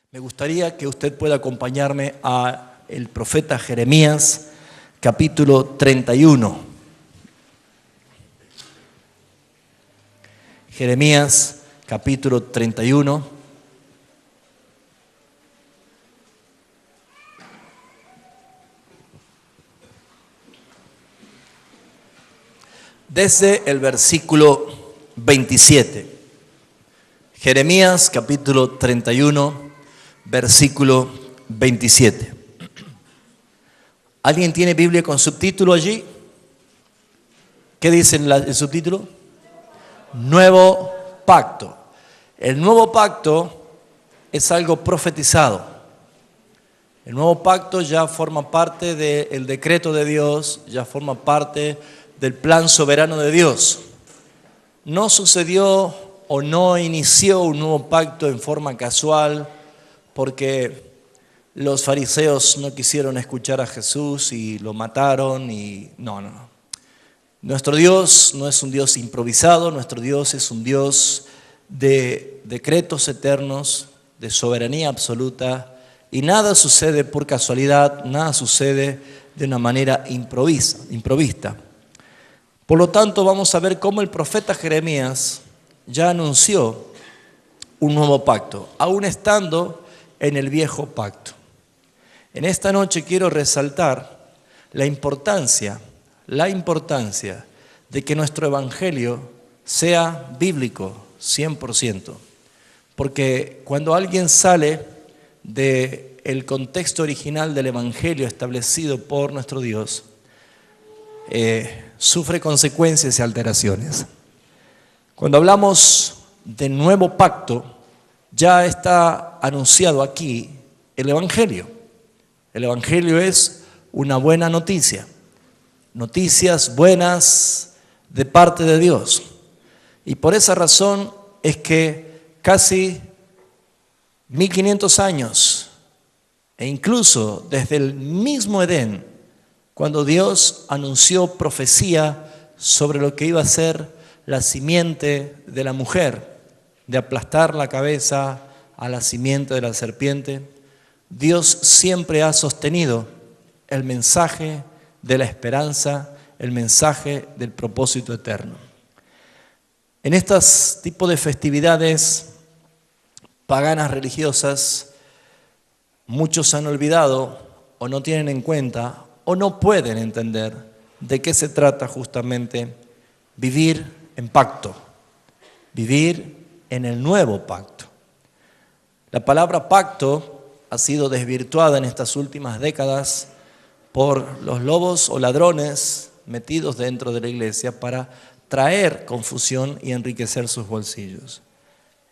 Me gustaría que usted pueda acompañarme a el profeta Jeremías, capítulo 31. Jeremías, capítulo 31. Desde el versículo 27. Jeremías, capítulo 31. Versículo 27. ¿Alguien tiene Biblia con subtítulo allí? ¿Qué dice el subtítulo? Nuevo pacto. El nuevo pacto es algo profetizado. El nuevo pacto ya forma parte del decreto de Dios, ya forma parte del plan soberano de Dios. No sucedió o no inició un nuevo pacto en forma casual, porque los fariseos no quisieron escuchar a Jesús y lo mataron y no. Nuestro Dios no es un Dios improvisado, nuestro Dios es un Dios de decretos eternos, de soberanía absoluta, y nada sucede por casualidad, nada sucede de una manera improvista. Por lo tanto, vamos a ver cómo el profeta Jeremías ya anunció un nuevo pacto, aún estando en el viejo pacto. En esta noche quiero resaltar la importancia de que nuestro evangelio sea bíblico 100%. Porque cuando alguien sale del contexto original del evangelio establecido por nuestro Dios, sufre consecuencias y alteraciones. Cuando hablamos de nuevo pacto, ya está anunciado aquí el Evangelio. El Evangelio es una buena noticia. Noticias buenas de parte de Dios. Y por esa razón es que casi 1500 años, e incluso desde el mismo Edén, cuando Dios anunció profecía sobre lo que iba a ser la simiente de la mujer, de aplastar la cabeza a la simiente de la serpiente, Dios siempre ha sostenido el mensaje de la esperanza, el mensaje del propósito eterno. En estos tipos de festividades paganas religiosas, muchos han olvidado o no tienen en cuenta o no pueden entender de qué se trata justamente vivir en pacto, vivir en el nuevo pacto. La palabra pacto ha sido desvirtuada en estas últimas décadas por los lobos o ladrones metidos dentro de la iglesia para traer confusión y enriquecer sus bolsillos.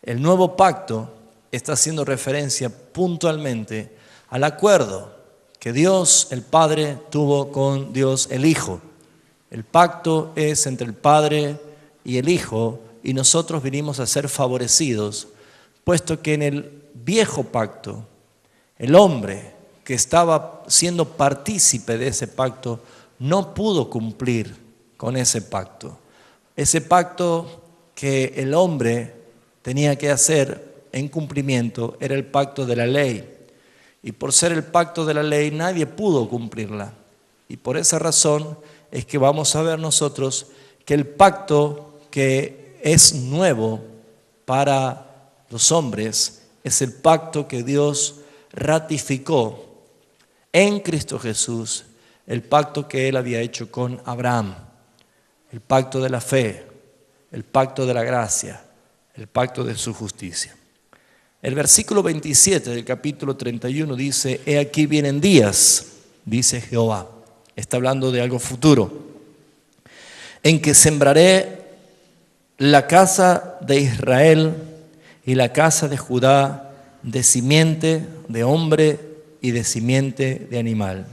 El nuevo pacto está haciendo referencia puntualmente al acuerdo que Dios el Padre tuvo con Dios el Hijo. El pacto es entre el Padre y el Hijo, y nosotros vinimos a ser favorecidos, puesto que en el viejo pacto, el hombre que estaba siendo partícipe de ese pacto no pudo cumplir con ese pacto. Ese pacto que el hombre tenía que hacer en cumplimiento era el pacto de la ley. Y por ser el pacto de la ley nadie pudo cumplirla. Y por esa razón es que vamos a ver nosotros que el pacto que es nuevo para los hombres es el pacto que Dios ratificó en Cristo Jesús, el pacto que Él había hecho con Abraham, el pacto de la fe, el pacto de la gracia, el pacto de su justicia. El versículo 27 del capítulo 31 dice: He aquí vienen días, dice Jehová. Está hablando de algo futuro, en que sembraré la casa de Israel y la casa de Judá de simiente de hombre y de simiente de animal.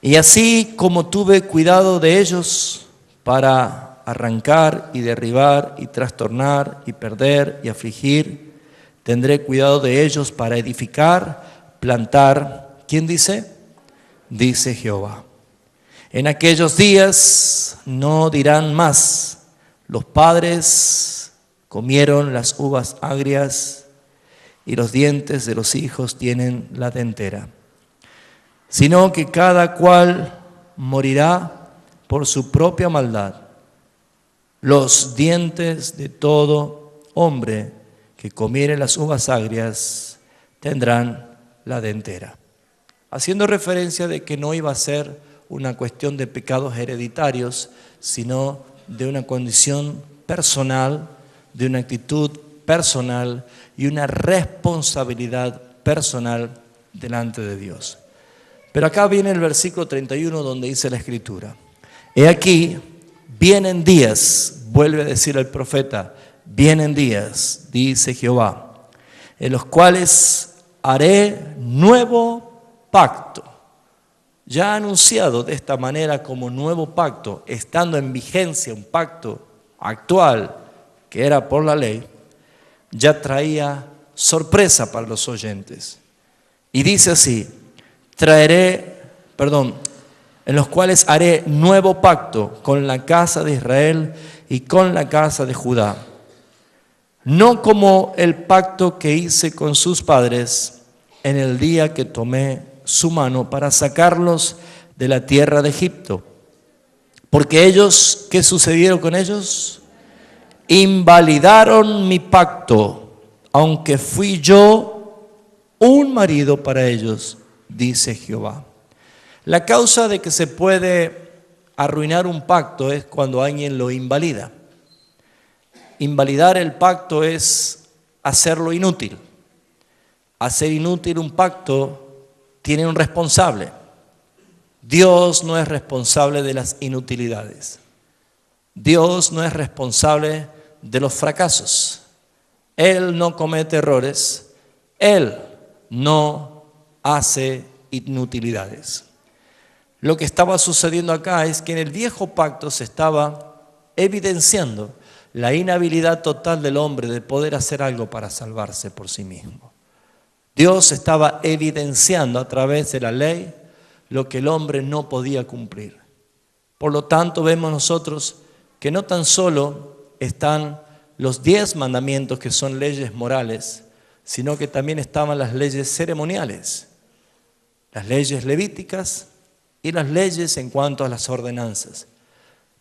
Y así como tuve cuidado de ellos para arrancar y derribar y trastornar y perder y afligir, tendré cuidado de ellos para edificar, plantar. ¿Quién dice? Dice Jehová. En aquellos días no dirán más: los padres comieron las uvas agrias y los dientes de los hijos tienen la dentera, sino que cada cual morirá por su propia maldad. Los dientes de todo hombre que comiere las uvas agrias tendrán la dentera. Haciendo referencia de que no iba a ser una cuestión de pecados hereditarios, sino de una condición personal, de una actitud personal y una responsabilidad personal delante de Dios. Pero acá viene el versículo 31 donde dice la Escritura: he aquí, vienen días, vuelve a decir el profeta, vienen días, dice Jehová, en los cuales haré nuevo pacto. Ya anunciado de esta manera como nuevo pacto, estando en vigencia un pacto actual que era por la ley, ya traía sorpresa para los oyentes. Y dice así: en los cuales haré nuevo pacto con la casa de Israel y con la casa de Judá, no como el pacto que hice con sus padres en el día que tomé su mano para sacarlos de la tierra de Egipto. Porque ellos, ¿qué sucedieron con ellos? Invalidaron mi pacto, aunque fui yo un marido para ellos, dice Jehová. La causa de que se puede arruinar un pacto es cuando alguien lo invalida. Invalidar el pacto es hacerlo inútil. Hacer inútil un pacto tiene un responsable. Dios no es responsable de las inutilidades. Dios no es responsable de los fracasos. Él no comete errores. Él no hace inutilidades. Lo que estaba sucediendo acá es que en el viejo pacto se estaba evidenciando la inhabilidad total del hombre de poder hacer algo para salvarse por sí mismo. Dios estaba evidenciando a través de la ley lo que el hombre no podía cumplir. Por lo tanto, vemos nosotros que no tan solo están los 10 mandamientos que son leyes morales, sino que también estaban las leyes ceremoniales, las leyes levíticas y las leyes en cuanto a las ordenanzas.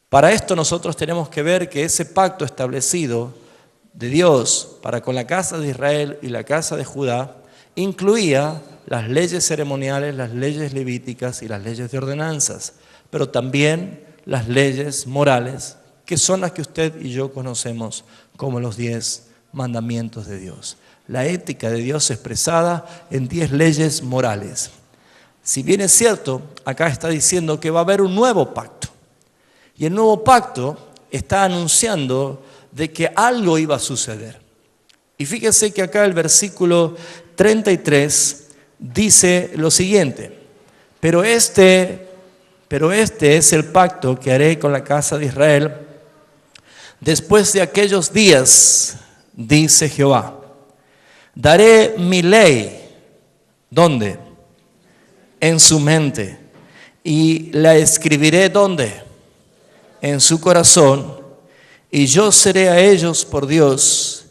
Para esto nosotros tenemos que ver que ese pacto establecido de Dios para con la casa de Israel y la casa de Judá incluía las leyes ceremoniales, las leyes levíticas y las leyes de ordenanzas, pero también las leyes morales, que son las que usted y yo conocemos como los 10 mandamientos de Dios. La ética de Dios expresada en 10 leyes morales. Si bien es cierto, acá está diciendo que va a haber un nuevo pacto. Y el nuevo pacto está anunciando de que algo iba a suceder. Y fíjese que acá el versículo 33 dice lo siguiente: pero este es el pacto que haré con la casa de Israel después de aquellos días, dice Jehová. Daré mi ley, ¿dónde? En su mente, y la escribiré, ¿dónde? En su corazón, y yo seré a ellos por Dios,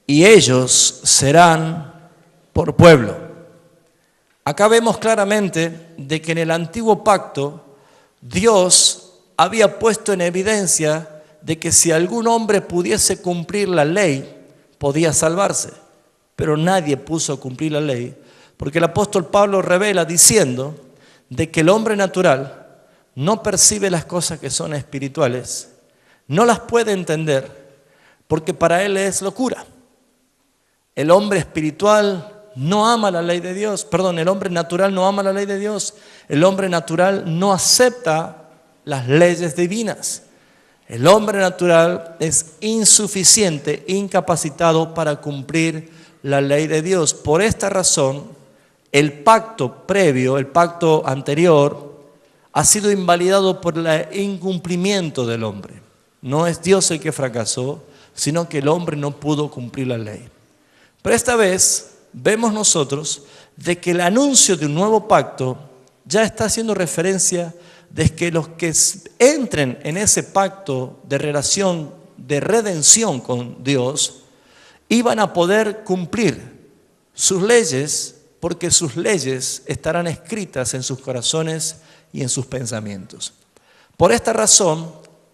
y ellos serán por pueblo. Acá vemos claramente de que en el antiguo pacto Dios había puesto en evidencia de que si algún hombre pudiese cumplir la ley, podía salvarse. Pero nadie puso a cumplir la ley, porque el apóstol Pablo revela diciendo de que el hombre natural no percibe las cosas que son espirituales, no las puede entender, porque para él es locura. El hombre espiritual no ama la ley de Dios, el hombre natural no ama la ley de Dios. El hombre natural no acepta las leyes divinas. El hombre natural es insuficiente, incapacitado para cumplir la ley de Dios. Por esta razón, el pacto previo, el pacto anterior, ha sido invalidado por el incumplimiento del hombre. No es Dios el que fracasó, sino que el hombre no pudo cumplir la ley. Pero esta vez vemos nosotros de que el anuncio de un nuevo pacto ya está haciendo referencia de que los que entren en ese pacto de relación, de redención con Dios, iban a poder cumplir Sus leyes, porque sus leyes estarán escritas en sus corazones y en sus pensamientos. Por esta razón,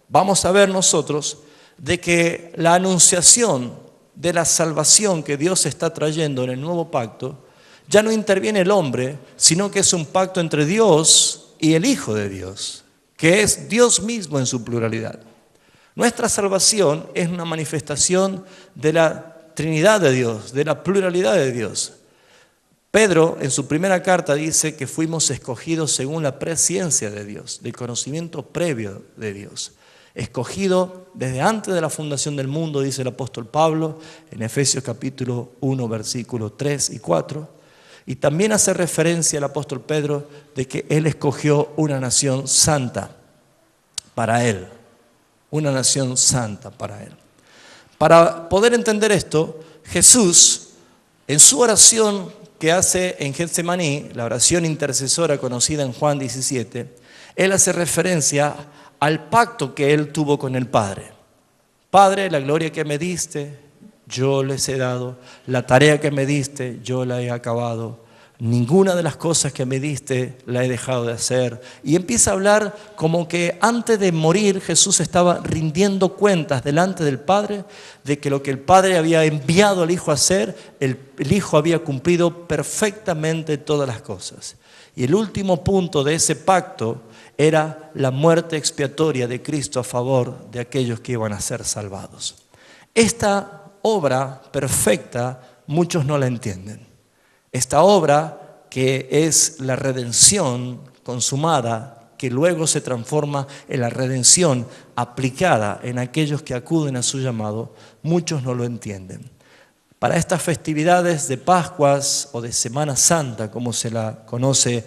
vamos a ver nosotros de que la anunciación de la salvación que Dios está trayendo en el nuevo pacto, ya no interviene el hombre, sino que es un pacto entre Dios y el Hijo de Dios, que es Dios mismo en su pluralidad. Nuestra salvación es una manifestación de la Trinidad de Dios, de la pluralidad de Dios. Pedro en su primera carta dice que fuimos escogidos según la presciencia de Dios, del conocimiento previo de Dios. Escogido desde antes de la fundación del mundo, dice el apóstol Pablo, en Efesios capítulo 1, versículos 3 y 4. Y también hace referencia el apóstol Pedro de que él escogió una nación santa para él. Una nación santa para él. Para poder entender esto, Jesús, en su oración que hace en Getsemaní, la oración intercesora conocida en Juan 17, él hace referencia al pacto que él tuvo con el Padre. Padre, la gloria que me diste, yo les he dado. La tarea que me diste, yo la he acabado. Ninguna de las cosas que me diste la he dejado de hacer. Y empieza a hablar como que antes de morir Jesús estaba rindiendo cuentas delante del Padre de que lo que el Padre había enviado al Hijo a hacer, el Hijo había cumplido perfectamente todas las cosas. Y el último punto de ese pacto era la muerte expiatoria de Cristo a favor de aquellos que iban a ser salvados. Esta obra perfecta muchos no la entienden. Esta obra que es la redención consumada, que luego se transforma en la redención aplicada en aquellos que acuden a su llamado, muchos no lo entienden. Para estas festividades de Pascuas o de Semana Santa, como se la conoce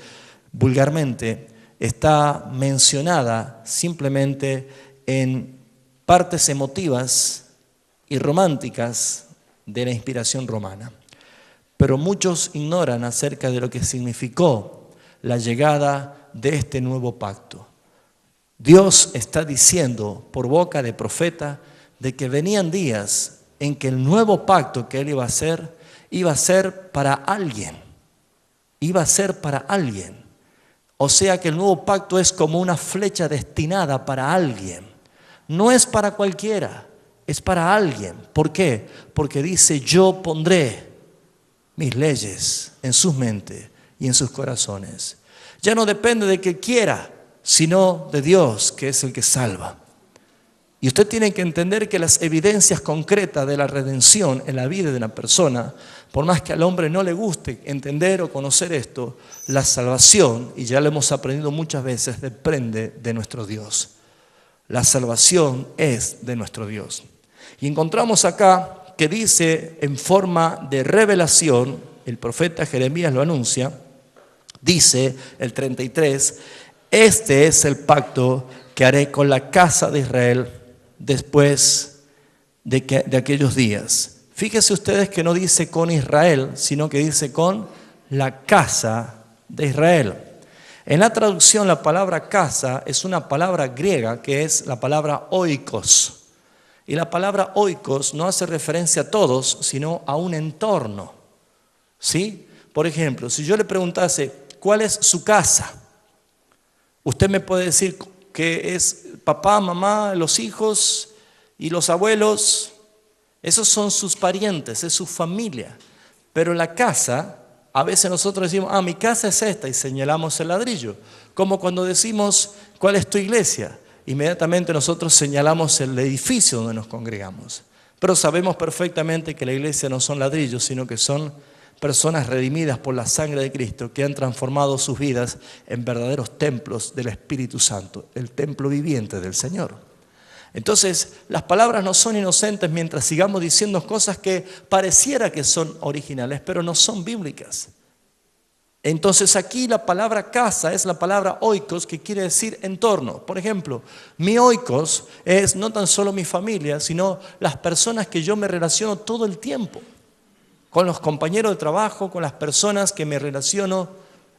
vulgarmente, está mencionada simplemente en partes emotivas y románticas de la inspiración romana. Pero muchos ignoran acerca de lo que significó la llegada de este nuevo pacto. Dios está diciendo por boca de profeta de que venían días en que el nuevo pacto que Él iba a ser para alguien. Iba a ser para alguien. O sea que el nuevo pacto es como una flecha destinada para alguien. No es para cualquiera, es para alguien. ¿Por qué? Porque dice, yo pondré mis leyes en sus mentes y en sus corazones. Ya no depende de que quiera, sino de Dios, que es el que salva. Y usted tiene que entender que las evidencias concretas de la redención en la vida de una persona, por más que al hombre no le guste entender o conocer esto, la salvación, y ya lo hemos aprendido muchas veces, depende de nuestro Dios. La salvación es de nuestro Dios. Y encontramos acá que dice en forma de revelación, el profeta Jeremías lo anuncia, dice el 33, este es el pacto que haré con la casa de Israel después de aquellos días. Fíjense ustedes que no dice con Israel, sino que dice con la casa de Israel. En la traducción la palabra casa es una palabra griega que es la palabra oikos. Y la palabra oikos no hace referencia a todos, sino a un entorno. ¿Sí? Por ejemplo, si yo le preguntase, ¿cuál es su casa? Usted me puede decir que es papá, mamá, los hijos y los abuelos. Esos son sus parientes, es su familia. Pero la casa, a veces nosotros decimos, mi casa es esta y señalamos el ladrillo. Como cuando decimos, ¿cuál es tu iglesia? Inmediatamente nosotros señalamos el edificio donde nos congregamos. Pero sabemos perfectamente que la iglesia no son ladrillos, sino que son personas redimidas por la sangre de Cristo que han transformado sus vidas en verdaderos templos del Espíritu Santo, el templo viviente del Señor. Entonces, las palabras no son inocentes mientras sigamos diciendo cosas que pareciera que son originales, pero no son bíblicas. Entonces aquí la palabra casa es la palabra oikos, que quiere decir entorno. Por ejemplo, mi oikos es no tan solo mi familia, sino las personas que yo me relaciono todo el tiempo. Con los compañeros de trabajo, con las personas que me relaciono,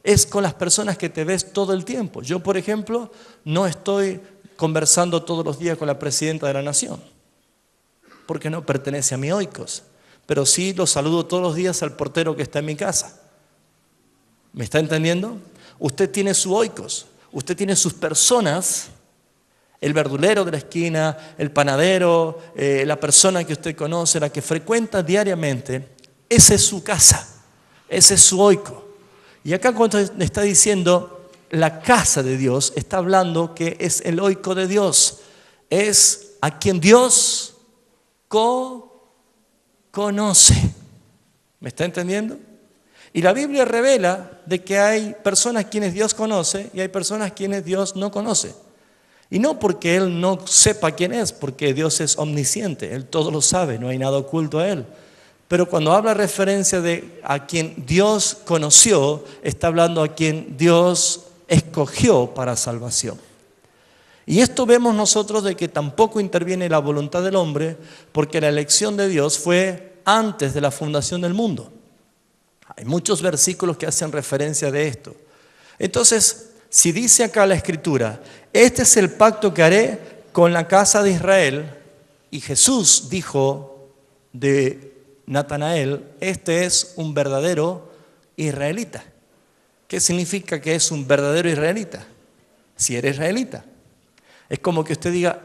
es con las personas que te ves todo el tiempo. Yo, por ejemplo, no estoy conversando todos los días con la presidenta de la nación, porque no pertenece a mi oikos. pero sí lo saludo todos los días al portero que está en mi casa. ¿Me está entendiendo? Usted tiene su oikos, usted tiene sus personas, el verdulero de la esquina, el panadero, la persona que usted conoce, la que frecuenta diariamente. Esa es su casa, ese es su oiko. Y acá cuando está diciendo la casa de Dios, está hablando que es el oiko de Dios. Es a quien Dios conoce. ¿Me está entendiendo? Y la Biblia revela de que hay personas quienes Dios conoce y hay personas quienes Dios no conoce. Y no porque Él no sepa quién es, porque Dios es omnisciente, Él todo lo sabe, no hay nada oculto a Él. Pero cuando habla referencia de a quien Dios conoció, está hablando a quien Dios escogió para salvación. Y esto vemos nosotros de que tampoco interviene la voluntad del hombre, porque la elección de Dios fue antes de la fundación del mundo. Hay muchos versículos que hacen referencia de esto. Entonces, si dice acá la Escritura, este es el pacto que haré con la casa de Israel, y Jesús dijo de Natanael, este es un verdadero israelita. ¿Qué significa que es un verdadero israelita? Si eres israelita. Es como que usted diga,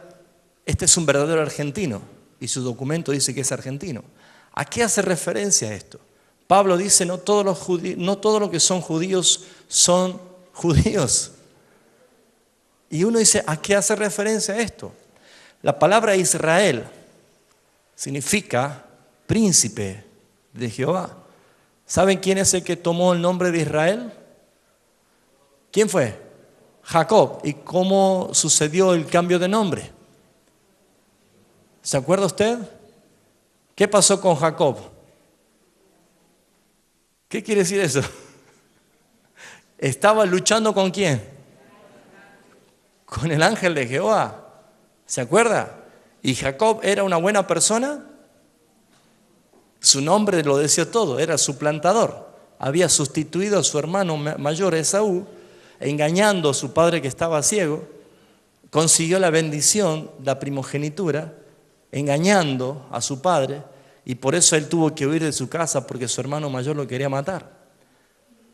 este es un verdadero argentino, y su documento dice que es argentino. ¿A qué hace referencia esto? Pablo dice, no todos los que son judíos son judíos. Y uno dice, ¿a qué hace referencia esto? La palabra Israel significa príncipe de Jehová. ¿Saben quién es el que tomó el nombre de Israel? ¿Quién fue? Jacob. ¿Y cómo sucedió el cambio de nombre? ¿Se acuerda usted? ¿Qué pasó con Jacob? ¿Qué quiere decir eso? ¿Estaba luchando con quién? Con el ángel de Jehová. ¿Se acuerda? ¿Y Jacob era una buena persona? Su nombre lo decía todo, era suplantador. Había sustituido a su hermano mayor Esaú, engañando a su padre que estaba ciego. Consiguió la bendición, la primogenitura, engañando a su padre. Y por eso él tuvo que huir de su casa porque su hermano mayor lo quería matar.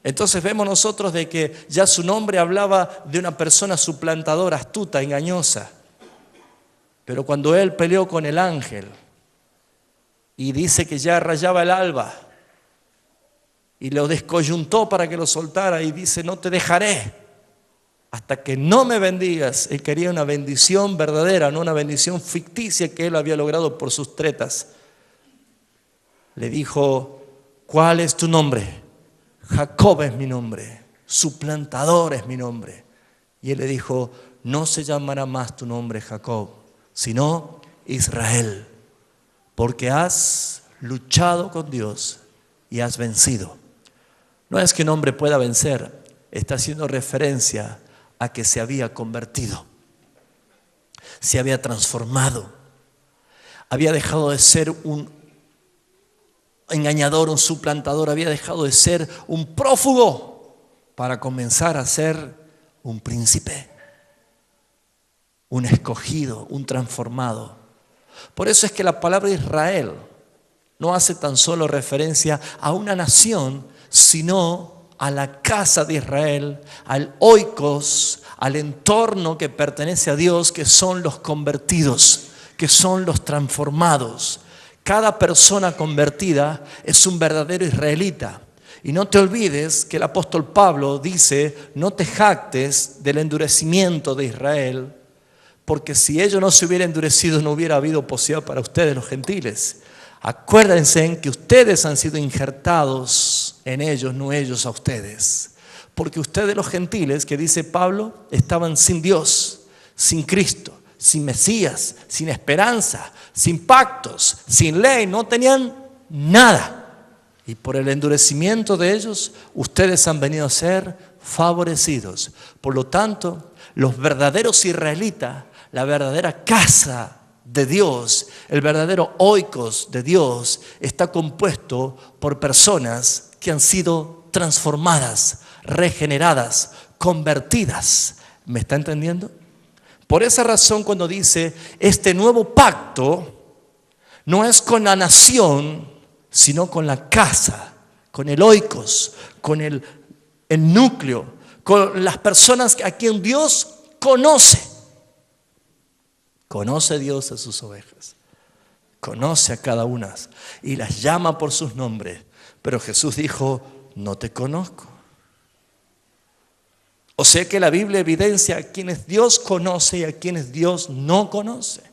Entonces vemos nosotros de que ya su nombre hablaba de una persona suplantadora, astuta, engañosa. Pero cuando él peleó con el ángel y dice que ya rayaba el alba y lo descoyuntó para que lo soltara y dice, no te dejaré hasta que no me bendigas. Él quería una bendición verdadera, no una bendición ficticia que él había logrado por sus tretas. Le dijo, ¿cuál es tu nombre? Jacob es mi nombre, suplantador es mi nombre. Y él le dijo, no se llamará más tu nombre Jacob, sino Israel, porque has luchado con Dios y has vencido. No es que un hombre pueda vencer, está haciendo referencia a que se había convertido, se había transformado, había dejado de ser un engañador, un suplantador, había dejado de ser un prófugo para comenzar a ser un príncipe, un escogido, un transformado. Por eso es que la palabra Israel no hace tan solo referencia a una nación, sino a la casa de Israel, al oikos, al entorno que pertenece a Dios, que son los convertidos, que son los transformados. Cada persona convertida es un verdadero israelita. Y no te olvides que el apóstol Pablo dice, no te jactes del endurecimiento de Israel, porque si ellos no se hubieran endurecido, no hubiera habido posibilidad para ustedes los gentiles. Acuérdense que ustedes han sido injertados en ellos, no ellos a ustedes. Porque ustedes los gentiles, que dice Pablo, estaban sin Dios, sin Cristo, sin Mesías, sin esperanza, sin pactos, sin ley, no tenían nada. Y por el endurecimiento de ellos, ustedes han venido a ser favorecidos. Por lo tanto, los verdaderos israelitas, la verdadera casa de Dios, el verdadero oikos de Dios, está compuesto por personas que han sido transformadas, regeneradas, convertidas. ¿Me está entendiendo? Por esa razón, cuando dice este nuevo pacto, no es con la nación sino con la casa, con el oikos, con el núcleo, con las personas a quien Dios conoce. Conoce Dios a sus ovejas, conoce a cada una y las llama por sus nombres. Pero Jesús dijo, no te conozco. O sea que la Biblia evidencia a quienes Dios conoce y a quienes Dios no conoce.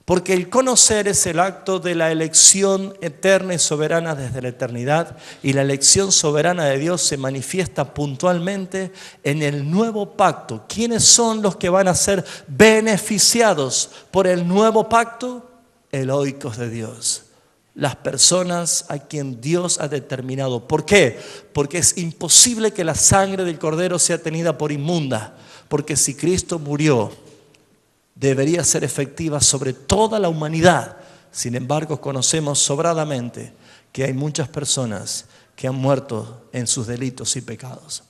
Porque el conocer es el acto de la elección eterna y soberana desde la eternidad, y la elección soberana de Dios se manifiesta puntualmente en el nuevo pacto. ¿Quiénes son los que van a ser beneficiados por el nuevo pacto? El oikos de Dios. Las personas a quien Dios ha determinado. ¿Por qué? Porque es imposible que la sangre del Cordero sea tenida por inmunda. Porque si Cristo murió, debería ser efectiva sobre toda la humanidad. Sin embargo, conocemos sobradamente que hay muchas personas que han muerto en sus delitos y pecados.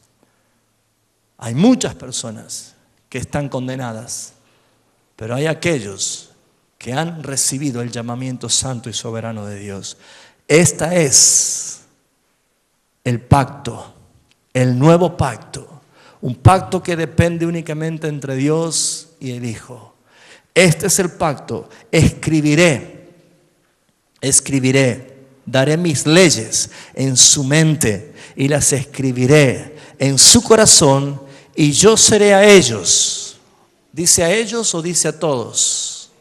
Hay muchas personas que están condenadas, pero hay aquellos que han recibido el llamamiento santo y soberano de Dios. Esta es el pacto, el nuevo pacto, un pacto que depende únicamente entre Dios y el Hijo. Este es el pacto. Escribiré, daré mis leyes en su mente y las escribiré en su corazón y yo seré a ellos. ¿Dice a ellos o dice a todos?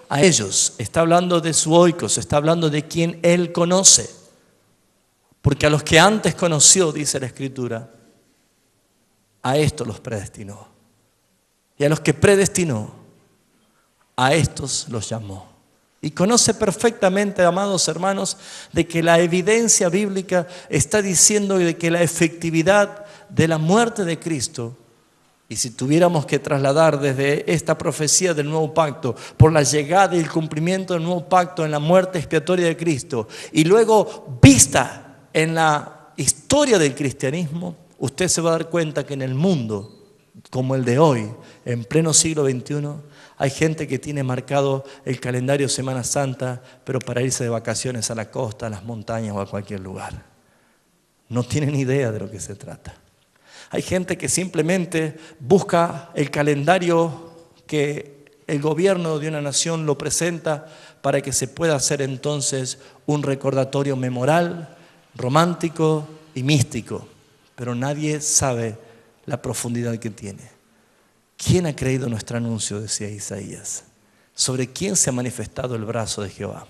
A ellos. Está hablando de su oikos, está hablando de quien Él conoce. Porque a los que antes conoció, dice la Escritura, a estos los predestinó. Y a los que predestinó, a estos los llamó. Y conoce perfectamente, amados hermanos, de que la evidencia bíblica está diciendo de que la efectividad de la muerte de Cristo, y si tuviéramos que trasladar desde esta profecía del nuevo pacto, por la llegada y el cumplimiento del nuevo pacto en la muerte expiatoria de Cristo, y luego vista en la historia del cristianismo, usted se va a dar cuenta que en el mundo como el de hoy, en pleno siglo XXI, hay gente que tiene marcado el calendario Semana Santa, pero para irse de vacaciones a la costa, a las montañas o a cualquier lugar. No tienen idea de lo que se trata. Hay gente que simplemente busca el calendario que el gobierno de una nación lo presenta para que se pueda hacer entonces un recordatorio memorial, romántico y místico. Pero nadie sabe la profundidad que tiene. ¿Quién ha creído nuestro anuncio?, decía Isaías. ¿Sobre quién se ha manifestado el brazo de Jehová?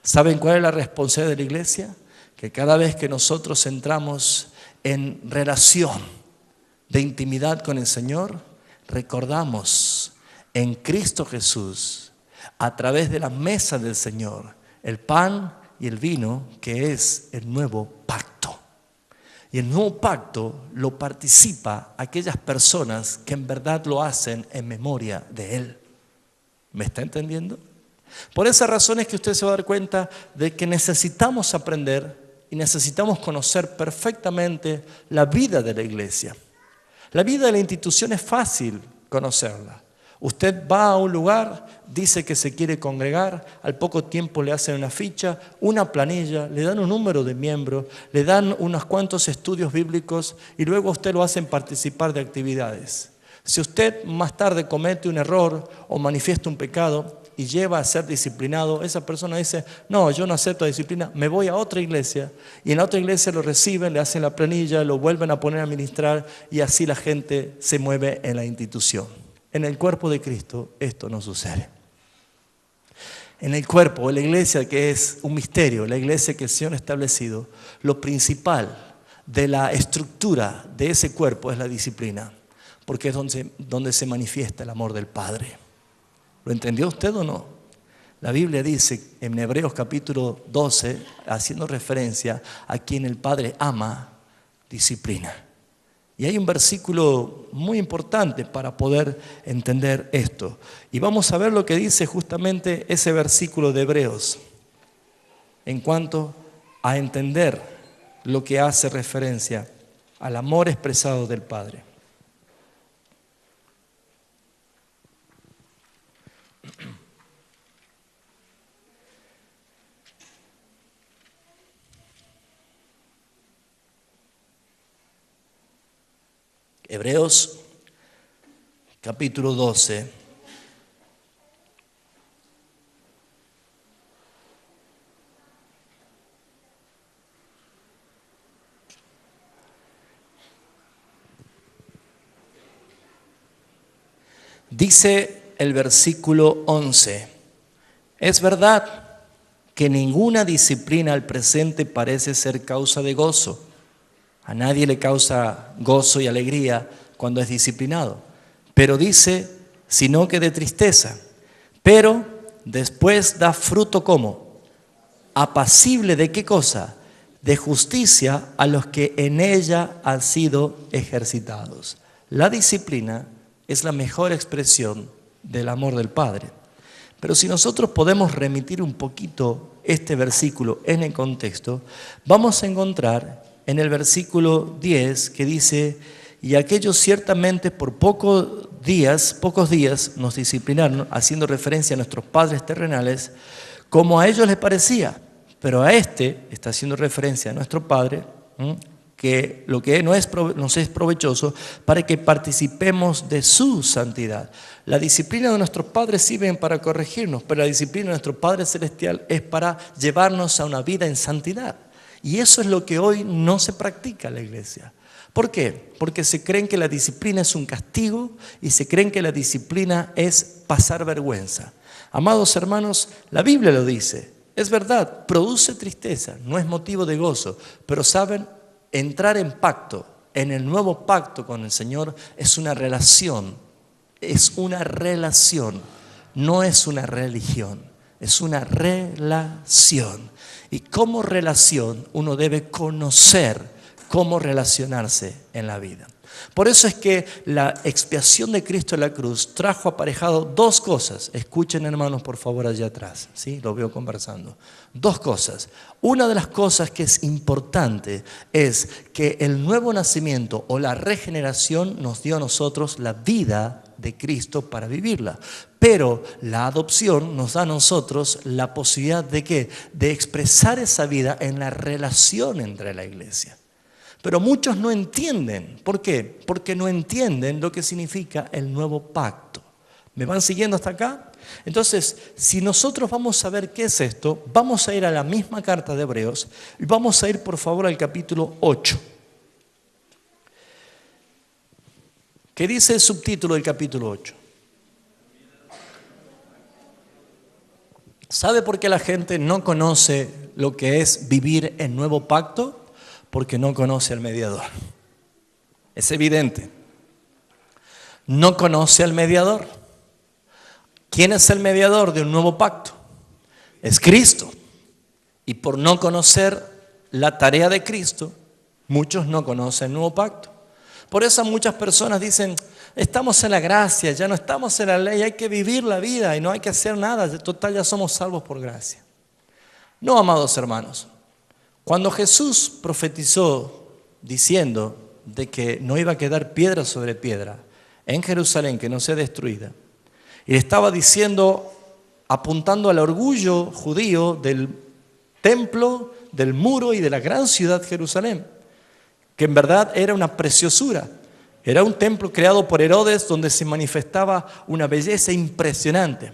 ¿Saben cuál es la responsabilidad de la iglesia? Que cada vez que nosotros entramos en relación de intimidad con el Señor, recordamos en Cristo Jesús, a través de la mesa del Señor, el pan y el vino, que es el nuevo pacto. Y el nuevo pacto lo participa aquellas personas que en verdad lo hacen en memoria de Él. ¿Me está entendiendo? Por esa razón es que usted se va a dar cuenta de que necesitamos aprender y necesitamos conocer perfectamente la vida de la iglesia. La vida de la institución es fácil conocerla. Usted va a un lugar, dice que se quiere congregar, al poco tiempo le hacen una ficha, una planilla, le dan un número de miembros, le dan unos cuantos estudios bíblicos y luego a usted lo hacen participar de actividades. Si usted más tarde comete un error o manifiesta un pecado y lleva a ser disciplinado, esa persona dice, no, yo no acepto disciplina, me voy a otra iglesia. Y en la otra iglesia lo reciben, le hacen la planilla, lo vuelven a poner a ministrar y así la gente se mueve en la institución. En el cuerpo de Cristo esto no sucede. En el cuerpo, en la iglesia, que es un misterio, la iglesia que el Señor ha establecido, lo principal de la estructura de ese cuerpo es la disciplina, porque es donde se manifiesta el amor del Padre. ¿Lo entendió usted o no? La Biblia dice en Hebreos capítulo 12, haciendo referencia a quien el Padre ama, disciplina. Y hay un versículo muy importante para poder entender esto. Y vamos a ver lo que dice justamente ese versículo de Hebreos en cuanto a entender lo que hace referencia al amor expresado del Padre. Hebreos capítulo 12. Dice el versículo 11, es verdad que ninguna disciplina al presente parece ser causa de gozo. A nadie le causa gozo y alegría cuando es disciplinado. Pero dice, sino que de tristeza. Pero después da fruto ¿cómo? Apacible ¿de qué cosa? De justicia a los que en ella han sido ejercitados. La disciplina es la mejor expresión del amor del Padre. Pero si nosotros podemos remitir un poquito este versículo en el contexto, vamos a encontrar en el versículo 10 que dice, y aquellos ciertamente por pocos días nos disciplinaron, haciendo referencia a nuestros padres terrenales, como a ellos les parecía. Pero a este está haciendo referencia a nuestro Padre, que lo que nos es provechoso para que participemos de su santidad. La disciplina de nuestros padres sirve para corregirnos, pero la disciplina de nuestro Padre Celestial es para llevarnos a una vida en santidad. Y eso es lo que hoy no se practica en la iglesia. ¿Por qué? Porque se creen que la disciplina es un castigo y se creen que la disciplina es pasar vergüenza. Amados hermanos, la Biblia lo dice. Es verdad, produce tristeza, no es motivo de gozo, pero saben, entrar en pacto, en el nuevo pacto con el Señor, es una relación, no es una religión, es una relación. Y como relación uno debe conocer cómo relacionarse en la vida. Por eso es que la expiación de Cristo en la cruz trajo aparejado dos cosas. Escuchen, hermanos, por favor, allá atrás, ¿sí? Lo veo conversando. Dos cosas. Una de las cosas que es importante es que el nuevo nacimiento o la regeneración nos dio a nosotros la vida de Cristo para vivirla. Pero la adopción nos da a nosotros la posibilidad de ¿qué? De expresar esa vida en la relación entre la iglesia. Pero muchos no entienden. ¿Por qué? Porque no entienden lo que significa el nuevo pacto. ¿Me van siguiendo hasta acá? Entonces, si nosotros vamos a ver qué es esto, vamos a ir a la misma carta de Hebreos y vamos a ir, por favor, al capítulo 8. ¿Qué dice el subtítulo del capítulo 8? ¿Sabe por qué la gente no conoce lo que es vivir en nuevo pacto? Porque no conoce al mediador. Es evidente. No conoce al mediador. ¿Quién es el mediador de un nuevo pacto? Es Cristo. Y por no conocer la tarea de Cristo, muchos no conocen el nuevo pacto. Por eso muchas personas dicen, estamos en la gracia, ya no estamos en la ley, hay que vivir la vida y no hay que hacer nada, total ya somos salvos por gracia. No, amados hermanos. Cuando Jesús profetizó diciendo de que no iba a quedar piedra sobre piedra en Jerusalén que no sea destruida, y estaba diciendo, apuntando al orgullo judío del templo, del muro y de la gran ciudad Jerusalén, que en verdad era una preciosura. Era un templo creado por Herodes donde se manifestaba una belleza impresionante.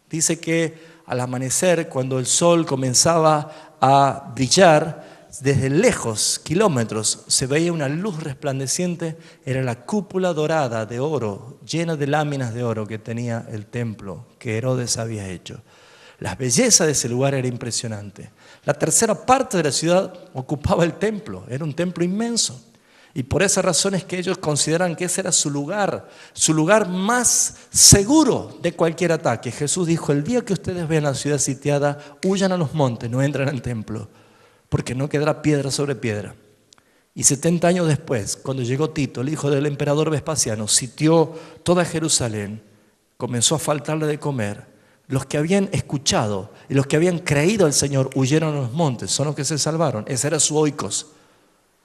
Dice que al amanecer, cuando el sol comenzaba a brillar, desde lejos, kilómetros, se veía una luz resplandeciente. Era la cúpula dorada de oro, llena de láminas de oro que tenía el templo que Herodes había hecho. La belleza de ese lugar era impresionante. La tercera parte de la ciudad ocupaba el templo, era un templo inmenso. Y por esa razón es que ellos consideran que ese era su lugar más seguro de cualquier ataque. Jesús dijo, el día que ustedes vean la ciudad sitiada, huyan a los montes, no entren al templo, porque no quedará piedra sobre piedra. Y 70 años después, cuando llegó Tito, el hijo del emperador Vespasiano, sitió toda Jerusalén, comenzó a faltarle de comer. Los que habían escuchado y los que habían creído al Señor huyeron a los montes, son los que se salvaron. Ese era su oikos,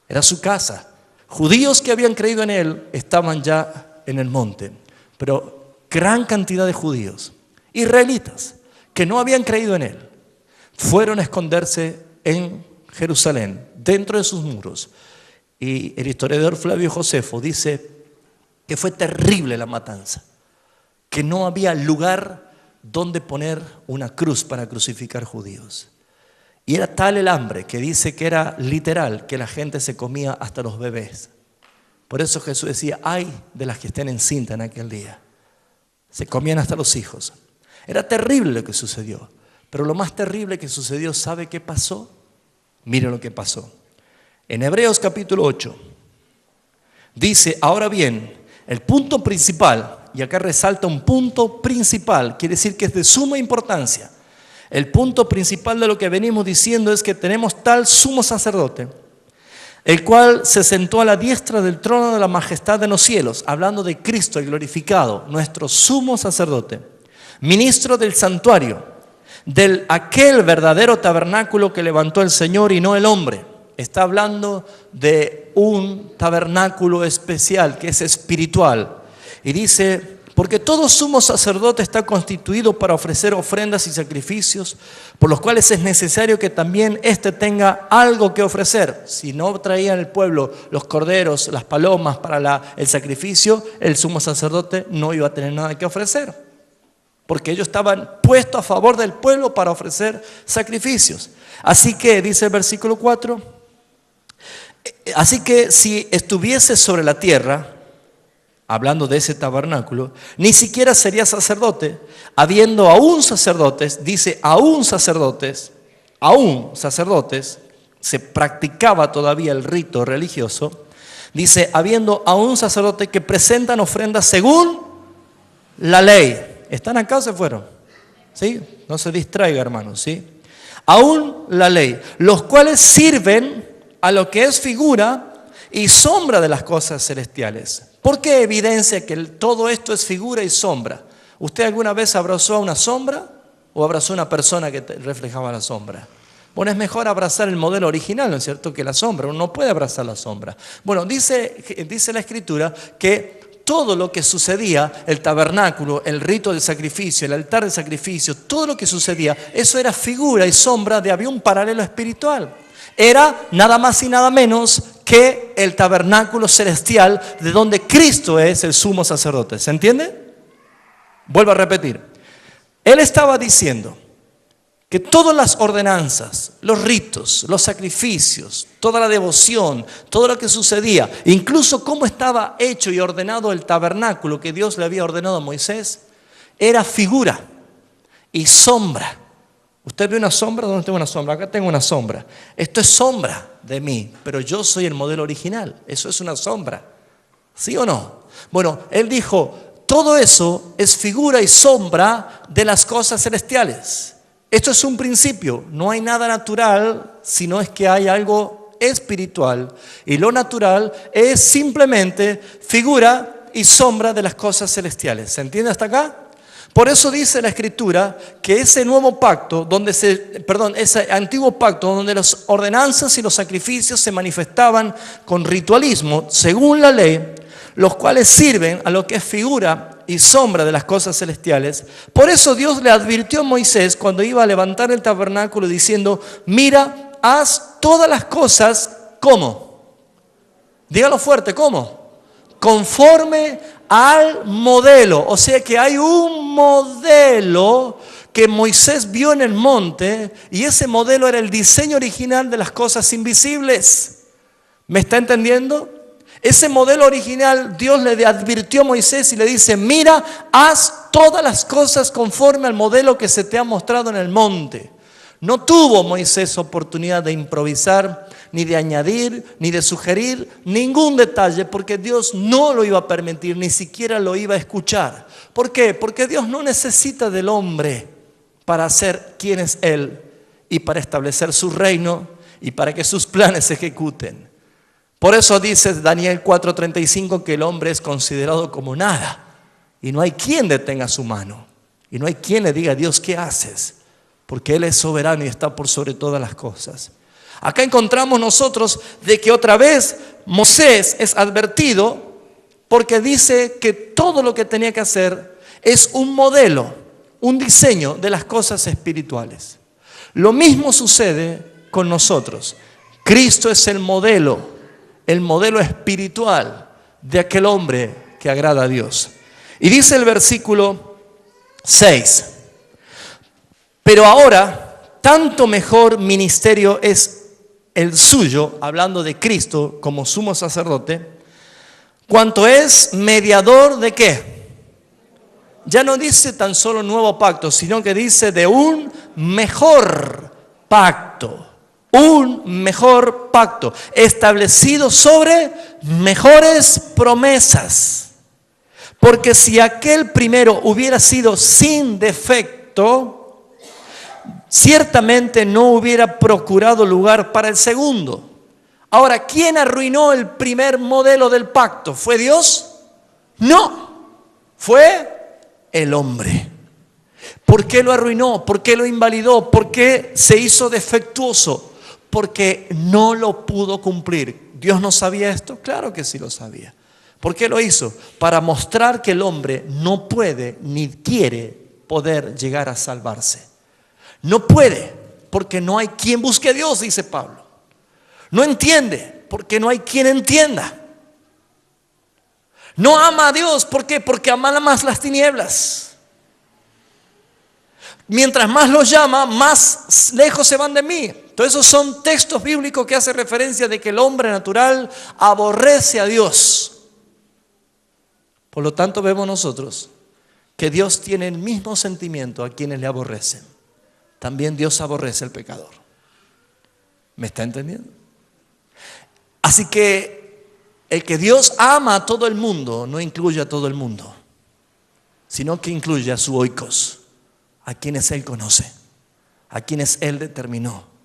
era su casa. Judíos que habían creído en Él estaban ya en el monte, pero gran cantidad de judíos, israelitas, que no habían creído en Él, fueron a esconderse en Jerusalén, dentro de sus muros. Y el historiador Flavio Josefo dice que fue terrible la matanza, que no había lugar donde poner una cruz para crucificar judíos. Y era tal el hambre que dice que era literal, que la gente se comía hasta los bebés. Por eso Jesús decía, ay de las que estén encintas en aquel día. Se comían hasta los hijos. Era terrible lo que sucedió. Pero lo más terrible que sucedió, ¿sabe qué pasó? Miren lo que pasó. En Hebreos capítulo 8, dice, ahora bien, el punto principal, y acá resalta un punto principal, quiere decir que es de suma importancia. El punto principal de lo que venimos diciendo es que tenemos tal sumo sacerdote, el cual se sentó a la diestra del trono de la majestad en los cielos, hablando de Cristo el glorificado, nuestro sumo sacerdote, ministro del santuario, del aquel verdadero tabernáculo que levantó el Señor y no el hombre. Está hablando de un tabernáculo especial que es espiritual. Y dice, porque todo sumo sacerdote está constituido para ofrecer ofrendas y sacrificios, por los cuales es necesario que también éste tenga algo que ofrecer. Si no traían el pueblo los corderos, las palomas para el sacrificio, el sumo sacerdote no iba a tener nada que ofrecer, porque ellos estaban puestos a favor del pueblo para ofrecer sacrificios. Así que, dice el versículo 4, así que si estuviese sobre la tierra, hablando de ese tabernáculo, ni siquiera sería sacerdote, habiendo aún sacerdotes, dice aún sacerdotes, se practicaba todavía el rito religioso, dice habiendo aún sacerdotes que presentan ofrendas según la ley. ¿Están acá o se fueron? ¿Sí? No se distraiga, hermanos, ¿sí? Aún la ley, los cuales sirven a lo que es figura y sombra de las cosas celestiales. ¿Por qué evidencia que todo esto es figura y sombra? ¿Usted alguna vez abrazó a una sombra o abrazó a una persona que reflejaba la sombra? Bueno, es mejor abrazar el modelo original, ¿no es cierto?, que la sombra. Uno no puede abrazar la sombra. Bueno, dice la Escritura que todo lo que sucedía, el tabernáculo, el rito del sacrificio, el altar del sacrificio, todo lo que sucedía, eso era figura y sombra de había un paralelo espiritual. Era nada más y nada menos que el tabernáculo celestial de donde Cristo es el sumo sacerdote. ¿Se entiende? Vuelvo a repetir. Él estaba diciendo que todas las ordenanzas, los ritos, los sacrificios, toda la devoción, todo lo que sucedía, incluso cómo estaba hecho y ordenado el tabernáculo que Dios le había ordenado a Moisés, era figura y sombra. ¿Usted ve una sombra? ¿Dónde tengo una sombra? Acá tengo una sombra. Esto es sombra de mí, pero yo soy el modelo original. Eso es una sombra. ¿Sí o no? Bueno, él dijo, todo eso es figura y sombra de las cosas celestiales. Esto es un principio. No hay nada natural, sino es que hay algo espiritual. Y lo natural es simplemente figura y sombra de las cosas celestiales. ¿Se entiende hasta acá? Por eso dice la Escritura que ese nuevo pacto, ese antiguo pacto donde las ordenanzas y los sacrificios se manifestaban con ritualismo, según la ley, los cuales sirven a lo que es figura y sombra de las cosas celestiales. Por eso Dios le advirtió a Moisés cuando iba a levantar el tabernáculo diciendo, mira, haz todas las cosas, ¿cómo? Dígalo fuerte, ¿cómo? Conforme al modelo. O sea que hay un modelo que Moisés vio en el monte y ese modelo era el diseño original de las cosas invisibles. ¿Me está entendiendo? Ese modelo original Dios le advirtió a Moisés y le dice, mira, haz todas las cosas conforme al modelo que se te ha mostrado en el monte. No tuvo Moisés oportunidad de improvisar, ni de añadir, ni de sugerir ningún detalle, porque Dios no lo iba a permitir, ni siquiera lo iba a escuchar. ¿Por qué? Porque Dios no necesita del hombre para ser quien es Él y para establecer su reino y para que sus planes se ejecuten. Por eso dice Daniel 4:35 que el hombre es considerado como nada y no hay quien detenga su mano y no hay quien le diga a Dios, ¿qué haces? Porque Él es soberano y está por sobre todas las cosas. Acá encontramos nosotros de que otra vez Moisés es advertido porque dice que todo lo que tenía que hacer es un modelo, un diseño de las cosas espirituales. Lo mismo sucede con nosotros. Cristo es el modelo espiritual de aquel hombre que agrada a Dios. Y dice el versículo 6, pero ahora tanto mejor ministerio es el suyo, hablando de Cristo como sumo sacerdote, cuanto es mediador de ¿qué? Ya no dice tan solo nuevo pacto, sino que dice de un mejor pacto. Un mejor pacto, establecido sobre mejores promesas. Porque si aquel primero hubiera sido sin defecto, ciertamente no hubiera procurado lugar para el segundo. Ahora, ¿quién arruinó el primer modelo del pacto? ¿Fue Dios? No, fue el hombre. ¿Por qué lo arruinó? ¿Por qué lo invalidó? ¿Por qué se hizo defectuoso? Porque no lo pudo cumplir. ¿Dios no sabía esto? Claro que sí lo sabía. ¿Por qué lo hizo? Para mostrar que el hombre no puede ni quiere poder llegar a salvarse. No puede, porque no hay quien busque a Dios, dice Pablo. No entiende, porque no hay quien entienda. No ama a Dios, ¿por qué? Porque ama más las tinieblas. Mientras más los llama, más lejos se van de mí. Entonces esos son textos bíblicos que hacen referencia de que el hombre natural aborrece a Dios. Por lo tanto vemos nosotros que Dios tiene el mismo sentimiento a quienes le aborrecen. También Dios aborrece al pecador. ¿Me está entendiendo? Así que el que Dios ama a todo el mundo no incluye a todo el mundo, sino que incluye a su oikos, a quienes Él conoce, a quienes Él determinó.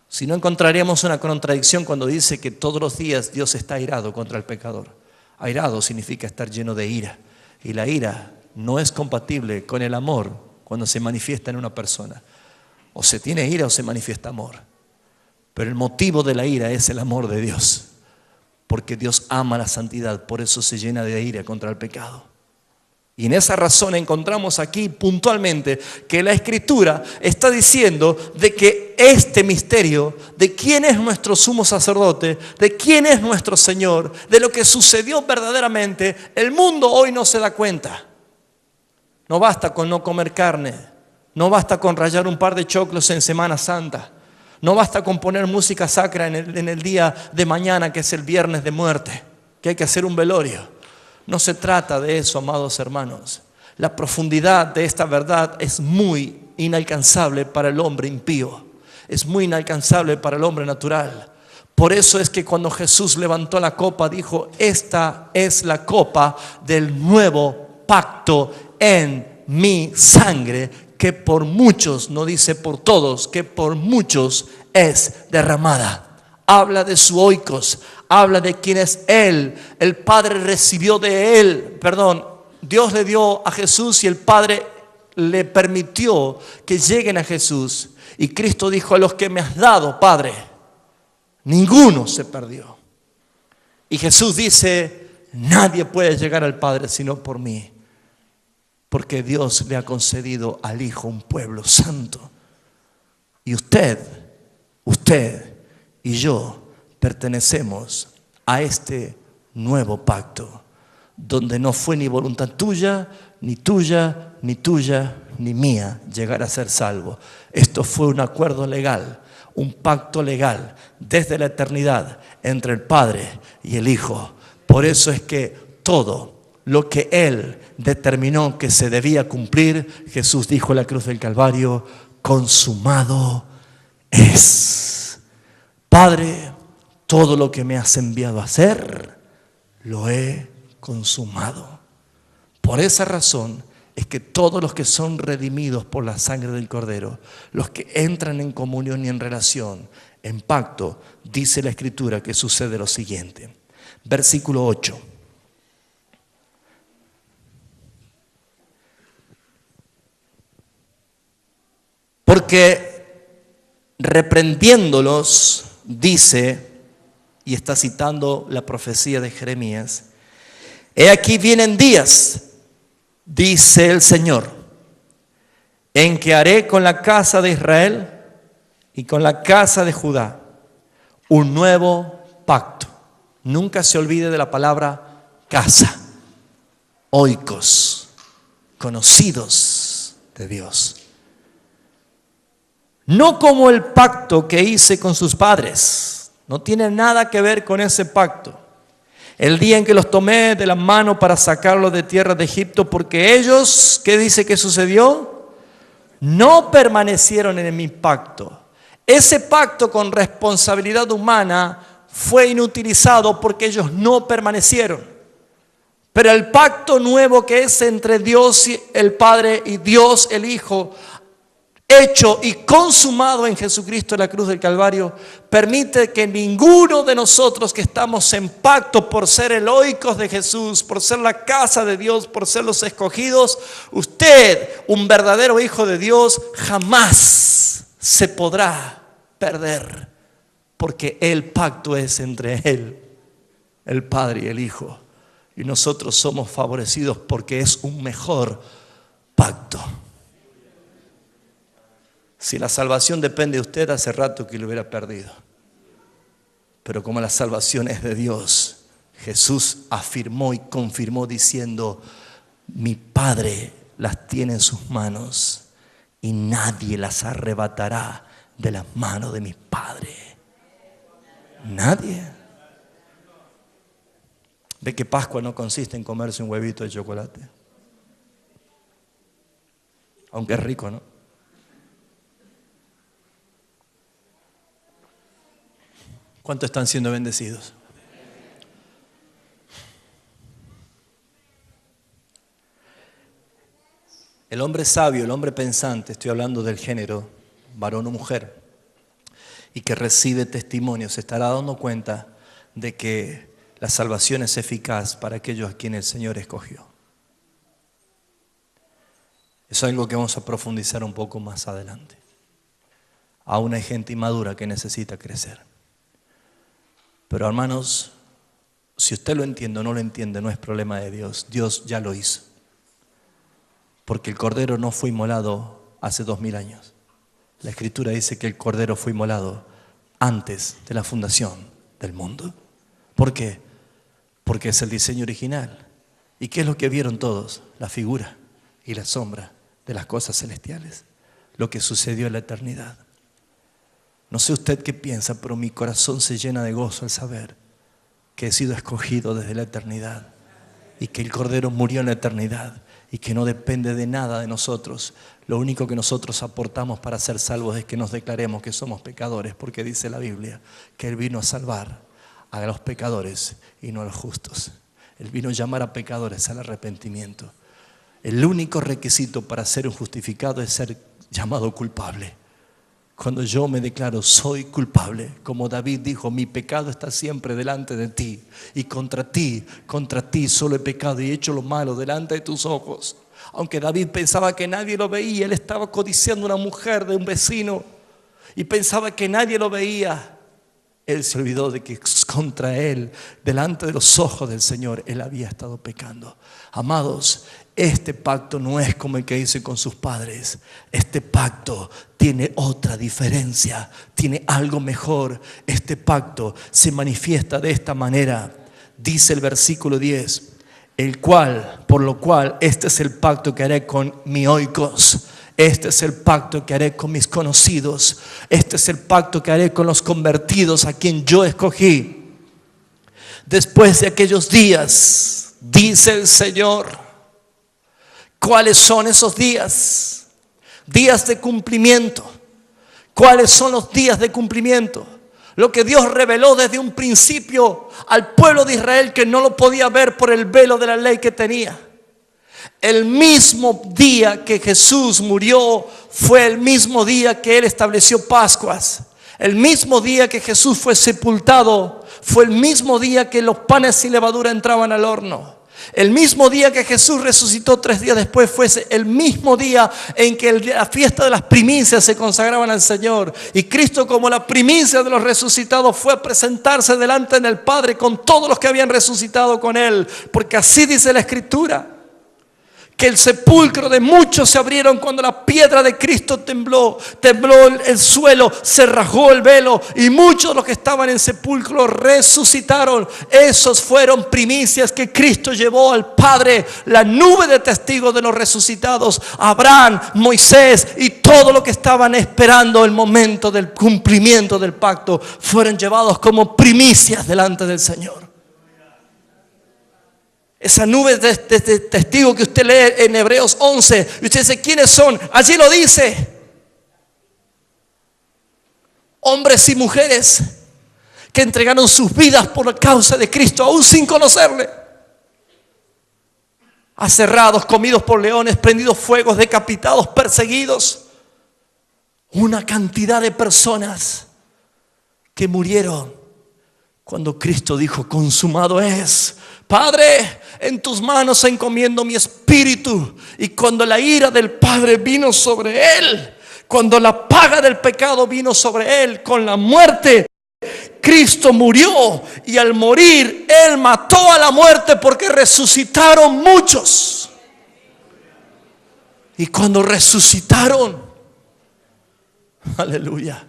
Si no, encontraríamos una contradicción cuando dice que todos los días Dios está airado contra el pecador. Airado significa estar lleno de ira, y la ira no es compatible con el amor cuando se manifiesta en una persona. O se tiene ira o se manifiesta amor. Pero el motivo de la ira es el amor de Dios, porque Dios ama la santidad, por eso se llena de ira contra el pecado. Y en esa razón encontramos aquí puntualmente que la Escritura está diciendo de que este misterio de quién es nuestro sumo sacerdote, de quién es nuestro Señor, de lo que sucedió verdaderamente, el mundo hoy no se da cuenta. No basta con no comer carne, no basta con rayar un par de choclos en Semana Santa, no basta con poner música sacra en el día de mañana, que es el viernes de muerte, que hay que hacer un velorio. No se trata de eso, amados hermanos. La profundidad de esta verdad es muy inalcanzable para el hombre impío. Es muy inalcanzable para el hombre natural. Por eso es que cuando Jesús levantó la copa, dijo: esta es la copa del nuevo pacto en mi sangre, que por muchos, no dice por todos, que por muchos es derramada. Habla de su oikos, habla de quién es Él. El Padre recibió de Él, Dios le dio a Jesús y el Padre le permitió que lleguen a Jesús. Y Cristo dijo: a los que me has dado, Padre, ninguno se perdió. Y Jesús dice: nadie puede llegar al Padre sino por mí, porque Dios le ha concedido al Hijo un pueblo santo. Y usted y yo pertenecemos a este nuevo pacto, donde no fue ni voluntad tuya, ni tuya, ni tuya, ni mía llegar a ser salvo. Esto fue un acuerdo legal, un pacto legal desde la eternidad entre el Padre y el Hijo. Por eso es que todo lo que Él determinó que se debía cumplir, Jesús dijo en la cruz del Calvario: consumado es. Padre, todo lo que me has enviado a hacer, lo he consumado. Por esa razón es que todos los que son redimidos por la sangre del Cordero, los que entran en comunión y en relación, en pacto, dice la Escritura que sucede lo siguiente. Versículo 8. Porque reprendiéndolos, dice, y está citando la profecía de Jeremías: he aquí vienen días, dice el Señor, en que haré con la casa de Israel y con la casa de Judá un nuevo pacto. Nunca se olvide de la palabra casa. oikos, conocidos de Dios. No como el pacto que hice con sus padres. No tiene nada que ver con ese pacto. El día en que los tomé de la mano para sacarlos de tierra de Egipto, porque ellos, ¿qué dice que sucedió? No permanecieron en mi pacto. Ese pacto con responsabilidad humana fue inutilizado porque ellos no permanecieron. Pero el pacto nuevo que es entre Dios el Padre y Dios el Hijo, hecho y consumado en Jesucristo en la cruz del Calvario, permite que ninguno de nosotros que estamos en pacto por ser el oikos de Jesús, por ser la casa de Dios, por ser los escogidos, usted, un verdadero hijo de Dios, jamás se podrá perder, porque el pacto es entre Él, el Padre y el Hijo, y nosotros somos favorecidos porque es un mejor pacto. Si la salvación depende de usted, hace rato que lo hubiera perdido. Pero como la salvación es de Dios, Jesús afirmó y confirmó diciendo: mi Padre las tiene en sus manos y nadie las arrebatará de las manos de mi Padre. Nadie. ¿Ve que Pascua no consiste en comerse un huevito de chocolate? Aunque es rico, ¿no? ¿Cuántos están siendo bendecidos? El hombre sabio, el hombre pensante, estoy hablando del género varón o mujer, y que recibe testimonio, se estará dando cuenta de que la salvación es eficaz para aquellos a quienes el Señor escogió. Eso es algo que vamos a profundizar un poco más adelante. Aún hay gente inmadura que necesita crecer. Pero hermanos, si usted lo entiende o no lo entiende, no es problema de Dios. Dios ya lo hizo. Porque el Cordero no fue inmolado hace 2000 años. La Escritura dice que el Cordero fue inmolado antes de la fundación del mundo. ¿Por qué? Porque es el diseño original. ¿Y qué es lo que vieron todos? La figura y la sombra de las cosas celestiales. Lo que sucedió en la eternidad. No sé usted qué piensa, pero mi corazón se llena de gozo al saber que he sido escogido desde la eternidad y que el Cordero murió en la eternidad y que no depende de nada de nosotros. Lo único que nosotros aportamos para ser salvos es que nos declaremos que somos pecadores, porque dice la Biblia que Él vino a salvar a los pecadores y no a los justos. Él vino a llamar a pecadores al arrepentimiento. El único requisito para ser un justificado es ser llamado culpable. Cuando yo me declaro soy culpable, como David dijo, mi pecado está siempre delante de ti y contra ti solo he pecado y he hecho lo malo delante de tus ojos. Aunque David pensaba que nadie lo veía, él estaba codiciando una mujer de un vecino y pensaba que nadie lo veía. Él se olvidó de que contra él, delante de los ojos del Señor, él había estado pecando. Amados, este pacto no es como el que hice con sus padres. Este pacto tiene otra diferencia, tiene algo mejor. Este pacto se manifiesta de esta manera. Dice el versículo 10, por lo cual este es el pacto que haré con mi oikos. Este es el pacto que haré con mis conocidos. Este es el pacto que haré con los convertidos a quien yo escogí. Después de aquellos días, dice el Señor. ¿Cuáles son esos días? Días de cumplimiento. ¿Cuáles son los días de cumplimiento? Lo que Dios reveló desde un principio al pueblo de Israel, que no lo podía ver por el velo de la ley que tenía. El mismo día que Jesús murió fue el mismo día que Él estableció Pascuas. El mismo día que Jesús fue sepultado fue el mismo día que los panes sin levadura entraban al horno. El mismo día que Jesús resucitó 3 días después fue el mismo día en que la fiesta de las primicias se consagraban al Señor. Y Cristo, como la primicia de los resucitados, fue a presentarse delante del Padre con todos los que habían resucitado con Él. Porque así dice la Escritura, que el sepulcro de muchos se abrieron cuando la piedra de Cristo tembló el suelo, se rasgó el velo y muchos de los que estaban en sepulcro resucitaron. Esos fueron primicias que Cristo llevó al Padre, la nube de testigos de los resucitados, Abraham, Moisés y todo lo que estaban esperando el momento del cumplimiento del pacto, fueron llevados como primicias delante del Señor. Esa nube de testigos que usted lee en Hebreos 11, y usted dice, ¿quiénes son? Allí lo dice. Hombres y mujeres que entregaron sus vidas por la causa de Cristo, aún sin conocerle. Aserrados, comidos por leones, prendidos fuegos, decapitados, perseguidos. Una cantidad de personas que murieron cuando Cristo dijo, consumado es. Padre, en tus manos encomiendo mi espíritu. Y cuando la ira del Padre vino sobre él, cuando la paga del pecado vino sobre él, con la muerte, Cristo murió. Y al morir, él mató a la muerte porque resucitaron muchos. Y cuando resucitaron, aleluya,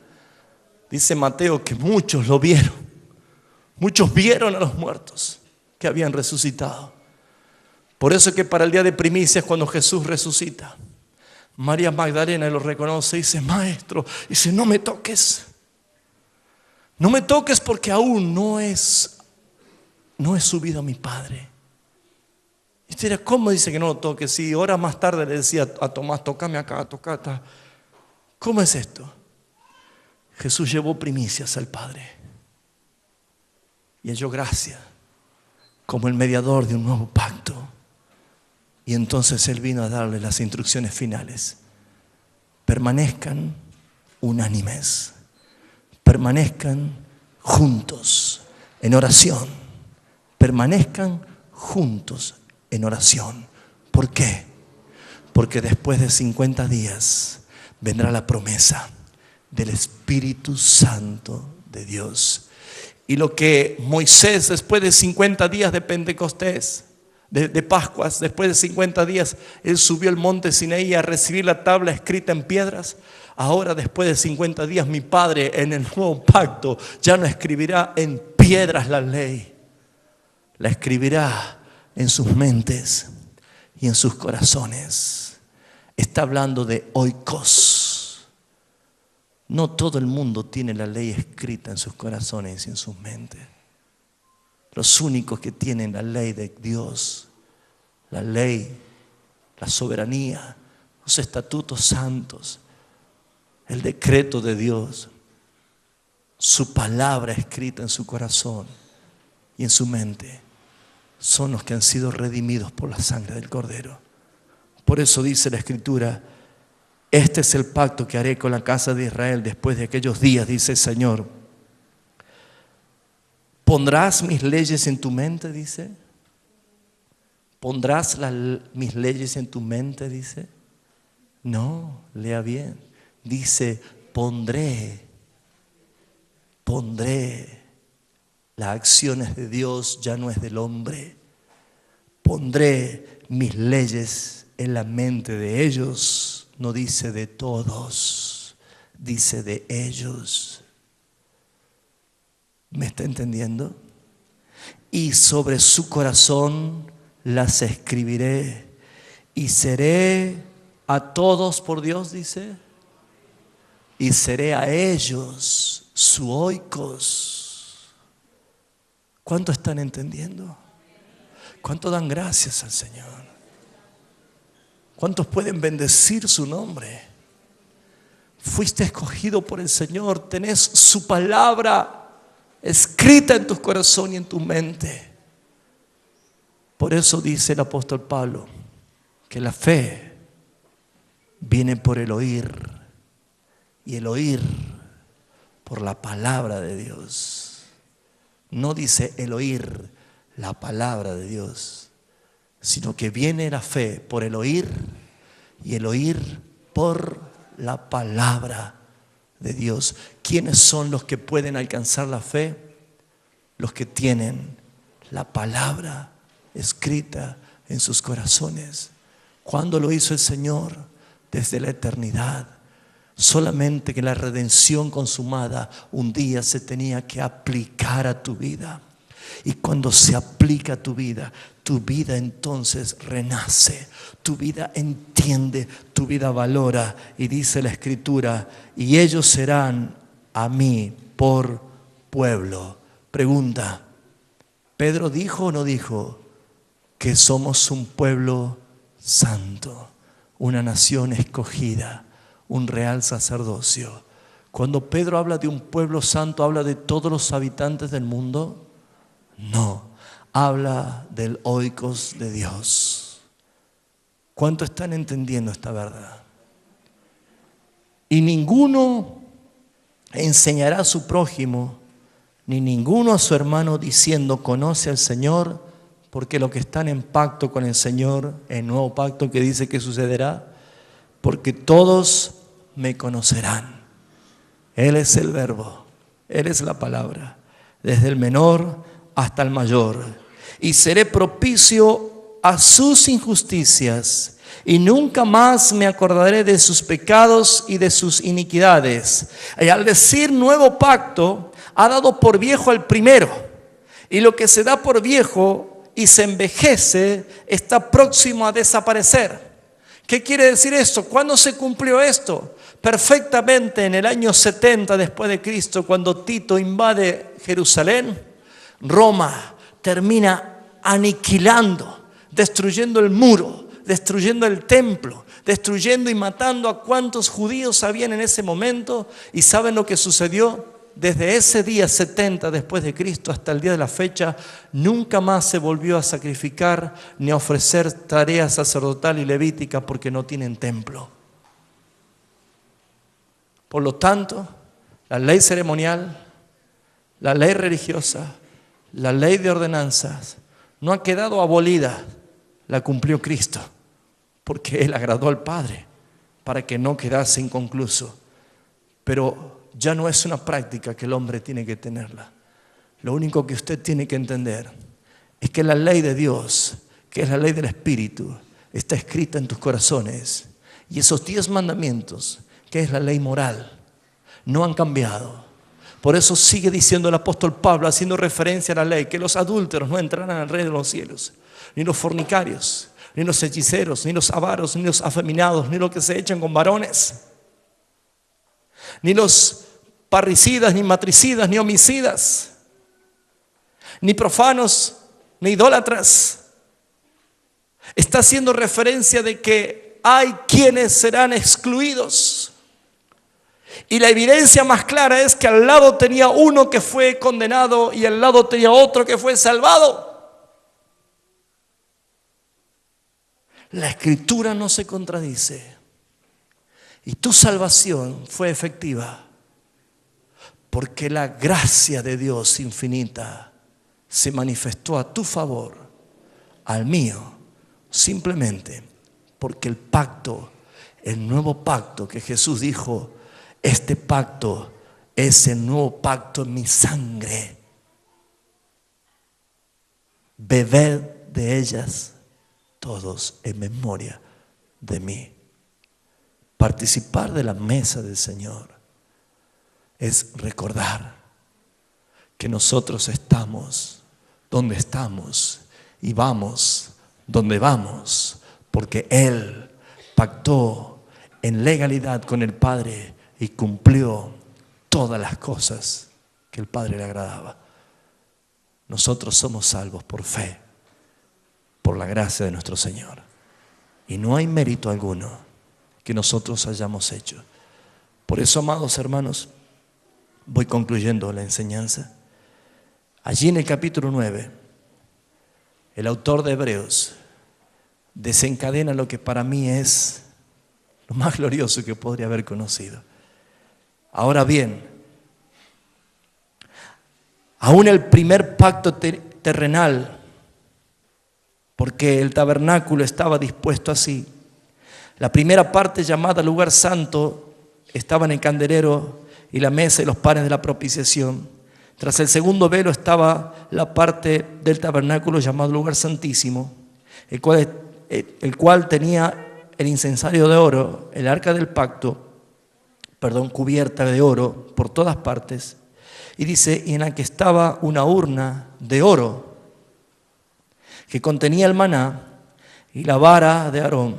dice Mateo que muchos lo vieron. Muchos vieron a los muertos que habían resucitado. Por eso es que para el día de primicias, cuando Jesús resucita, María Magdalena lo reconoce y dice, maestro, dice, no me toques. No me toques porque aún no es subido a mi Padre. Y usted dirá, ¿cómo dice que no lo toques? Si horas más tarde le decía a Tomás, tócame acá, toca acá. ¿Cómo es esto? Jesús llevó primicias al Padre y halló gracia como el mediador de un nuevo pacto. Y entonces Él vino a darle las instrucciones finales. Permanezcan unánimes, permanezcan juntos en oración, permanezcan juntos en oración. ¿Por qué? Porque después de 50 días vendrá la promesa del Espíritu Santo de Dios. Y lo que Moisés, después de 50 días de Pentecostés, de Pascuas, después de 50 días, él subió al monte Sinaí a recibir la tabla escrita en piedras. Ahora, después de 50 días, mi Padre en el nuevo pacto ya no escribirá en piedras la ley, la escribirá en sus mentes y en sus corazones. Está hablando de oikos. No todo el mundo tiene la ley escrita en sus corazones y en sus mentes. Los únicos que tienen la ley de Dios, la ley, la soberanía, los estatutos santos, el decreto de Dios, su palabra escrita en su corazón y en su mente, son los que han sido redimidos por la sangre del Cordero. Por eso dice la Escritura, este es el pacto que haré con la casa de Israel después de aquellos días, dice el Señor. ¿Pondrás mis leyes en tu mente? Dice. ¿Pondrás mis leyes en tu mente? Dice. No, lea bien. Dice, pondré. Las acciones de Dios ya no es del hombre. Pondré mis leyes en la mente de ellos. No dice de todos, dice de ellos. ¿Me está entendiendo? Y sobre su corazón las escribiré y seré a todos por Dios, dice, y seré a ellos su oikos. ¿Cuánto están entendiendo? ¿Cuánto dan gracias al Señor? ¿Cuántos pueden bendecir su nombre? Fuiste escogido por el Señor, tenés su palabra escrita en tu corazón y en tu mente. Por eso dice el apóstol Pablo que la fe viene por el oír y el oír por la palabra de Dios. No dice el oír la palabra de Dios, sino que viene la fe por el oír y el oír por la palabra de Dios. ¿Quiénes son los que pueden alcanzar la fe? Los que tienen la palabra escrita en sus corazones. ¿Cuándo lo hizo el Señor? Desde la eternidad. Solamente que la redención consumada un día se tenía que aplicar a tu vida. Y cuando se aplica a tu vida entonces renace. Tu vida entiende, tu vida valora. Y dice la Escritura, y ellos serán a mí por pueblo. Pregunta, ¿Pedro dijo o no dijo que somos un pueblo santo, una nación escogida, un real sacerdocio? Cuando Pedro habla de un pueblo santo, ¿habla de todos los habitantes del mundo? No, habla del oikos de Dios. ¿Cuánto están entendiendo esta verdad? Y ninguno enseñará a su prójimo, ni ninguno a su hermano diciendo, conoce al Señor, porque los que están en pacto con el Señor, el nuevo pacto que dice que sucederá, porque todos me conocerán. Él es el verbo, Él es la palabra, desde el menor hasta el mayor. Y seré propicio a sus injusticias, y nunca más me acordaré de sus pecados y de sus iniquidades. Y al decir nuevo pacto, ha dado por viejo al primero. Y lo que se da por viejo y se envejece está próximo a desaparecer. ¿Qué quiere decir esto? ¿Cuándo se cumplió esto? Perfectamente en el año 70 después de Cristo, cuando Tito invade Jerusalén. Roma termina aniquilando, destruyendo el muro, destruyendo el templo, destruyendo y matando a cuantos judíos habían en ese momento. ¿Y saben lo que sucedió? Desde ese día 70 después de Cristo hasta el día de la fecha, nunca más se volvió a sacrificar ni a ofrecer tarea sacerdotal y levítica porque no tienen templo. Por lo tanto, la ley ceremonial, la ley religiosa, la ley de ordenanzas no ha quedado abolida, la cumplió Cristo, porque Él agradó al Padre para que no quedase inconcluso. Pero ya no es una práctica que el hombre tiene que tenerla. Lo único que usted tiene que entender es que la ley de Dios, que es la ley del Espíritu, está escrita en tus corazones. Y esos 10 mandamientos, que es la ley moral, no han cambiado. Por eso sigue diciendo el apóstol Pablo, haciendo referencia a la ley, que los adúlteros no entrarán al reino de los cielos, ni los fornicarios, ni los hechiceros, ni los avaros, ni los afeminados, ni los que se echan con varones, ni los parricidas, ni matricidas, ni homicidas, ni profanos, ni idólatras. Está haciendo referencia de que hay quienes serán excluidos. Y la evidencia más clara es que al lado tenía uno que fue condenado y al lado tenía otro que fue salvado. La Escritura no se contradice. Y tu salvación fue efectiva porque la gracia de Dios infinita se manifestó a tu favor, al mío, simplemente porque el pacto, el nuevo pacto que Jesús dijo, este pacto es el nuevo pacto en mi sangre. Bebed de ellas todos en memoria de mí. Participar de la mesa del Señor es recordar que nosotros estamos donde estamos y vamos donde vamos, porque Él pactó en legalidad con el Padre y cumplió todas las cosas que el Padre le agradaba. Nosotros somos salvos por fe, por la gracia de nuestro Señor. Y no hay mérito alguno que nosotros hayamos hecho. Por eso, amados hermanos, voy concluyendo la enseñanza. Allí en el capítulo 9, el autor de Hebreos desencadena lo que para mí es lo más glorioso que podría haber conocido. Ahora bien, aún el primer pacto terrenal, porque el tabernáculo estaba dispuesto así. La primera parte, llamada lugar santo, estaba en el candelero y la mesa y los panes de la propiciación. Tras el segundo velo estaba la parte del tabernáculo llamado lugar santísimo, el cual el cual tenía el incensario de oro, el arca del pacto, cubierta de oro por todas partes. Y dice, y en la que estaba una urna de oro que contenía el maná y la vara de Aarón,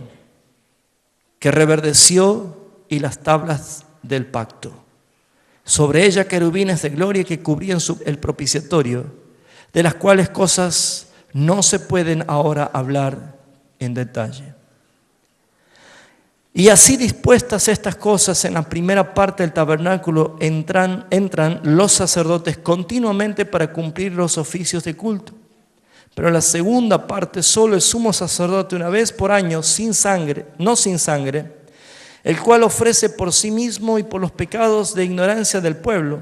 que reverdeció, y las tablas del pacto. Sobre ella querubines de gloria que cubrían el propiciatorio, de las cuales cosas no se pueden ahora hablar en detalle. Y así dispuestas estas cosas, en la primera parte del tabernáculo entran los sacerdotes continuamente para cumplir los oficios de culto. Pero en la segunda parte solo el sumo sacerdote una vez por año, no sin sangre, el cual ofrece por sí mismo y por los pecados de ignorancia del pueblo,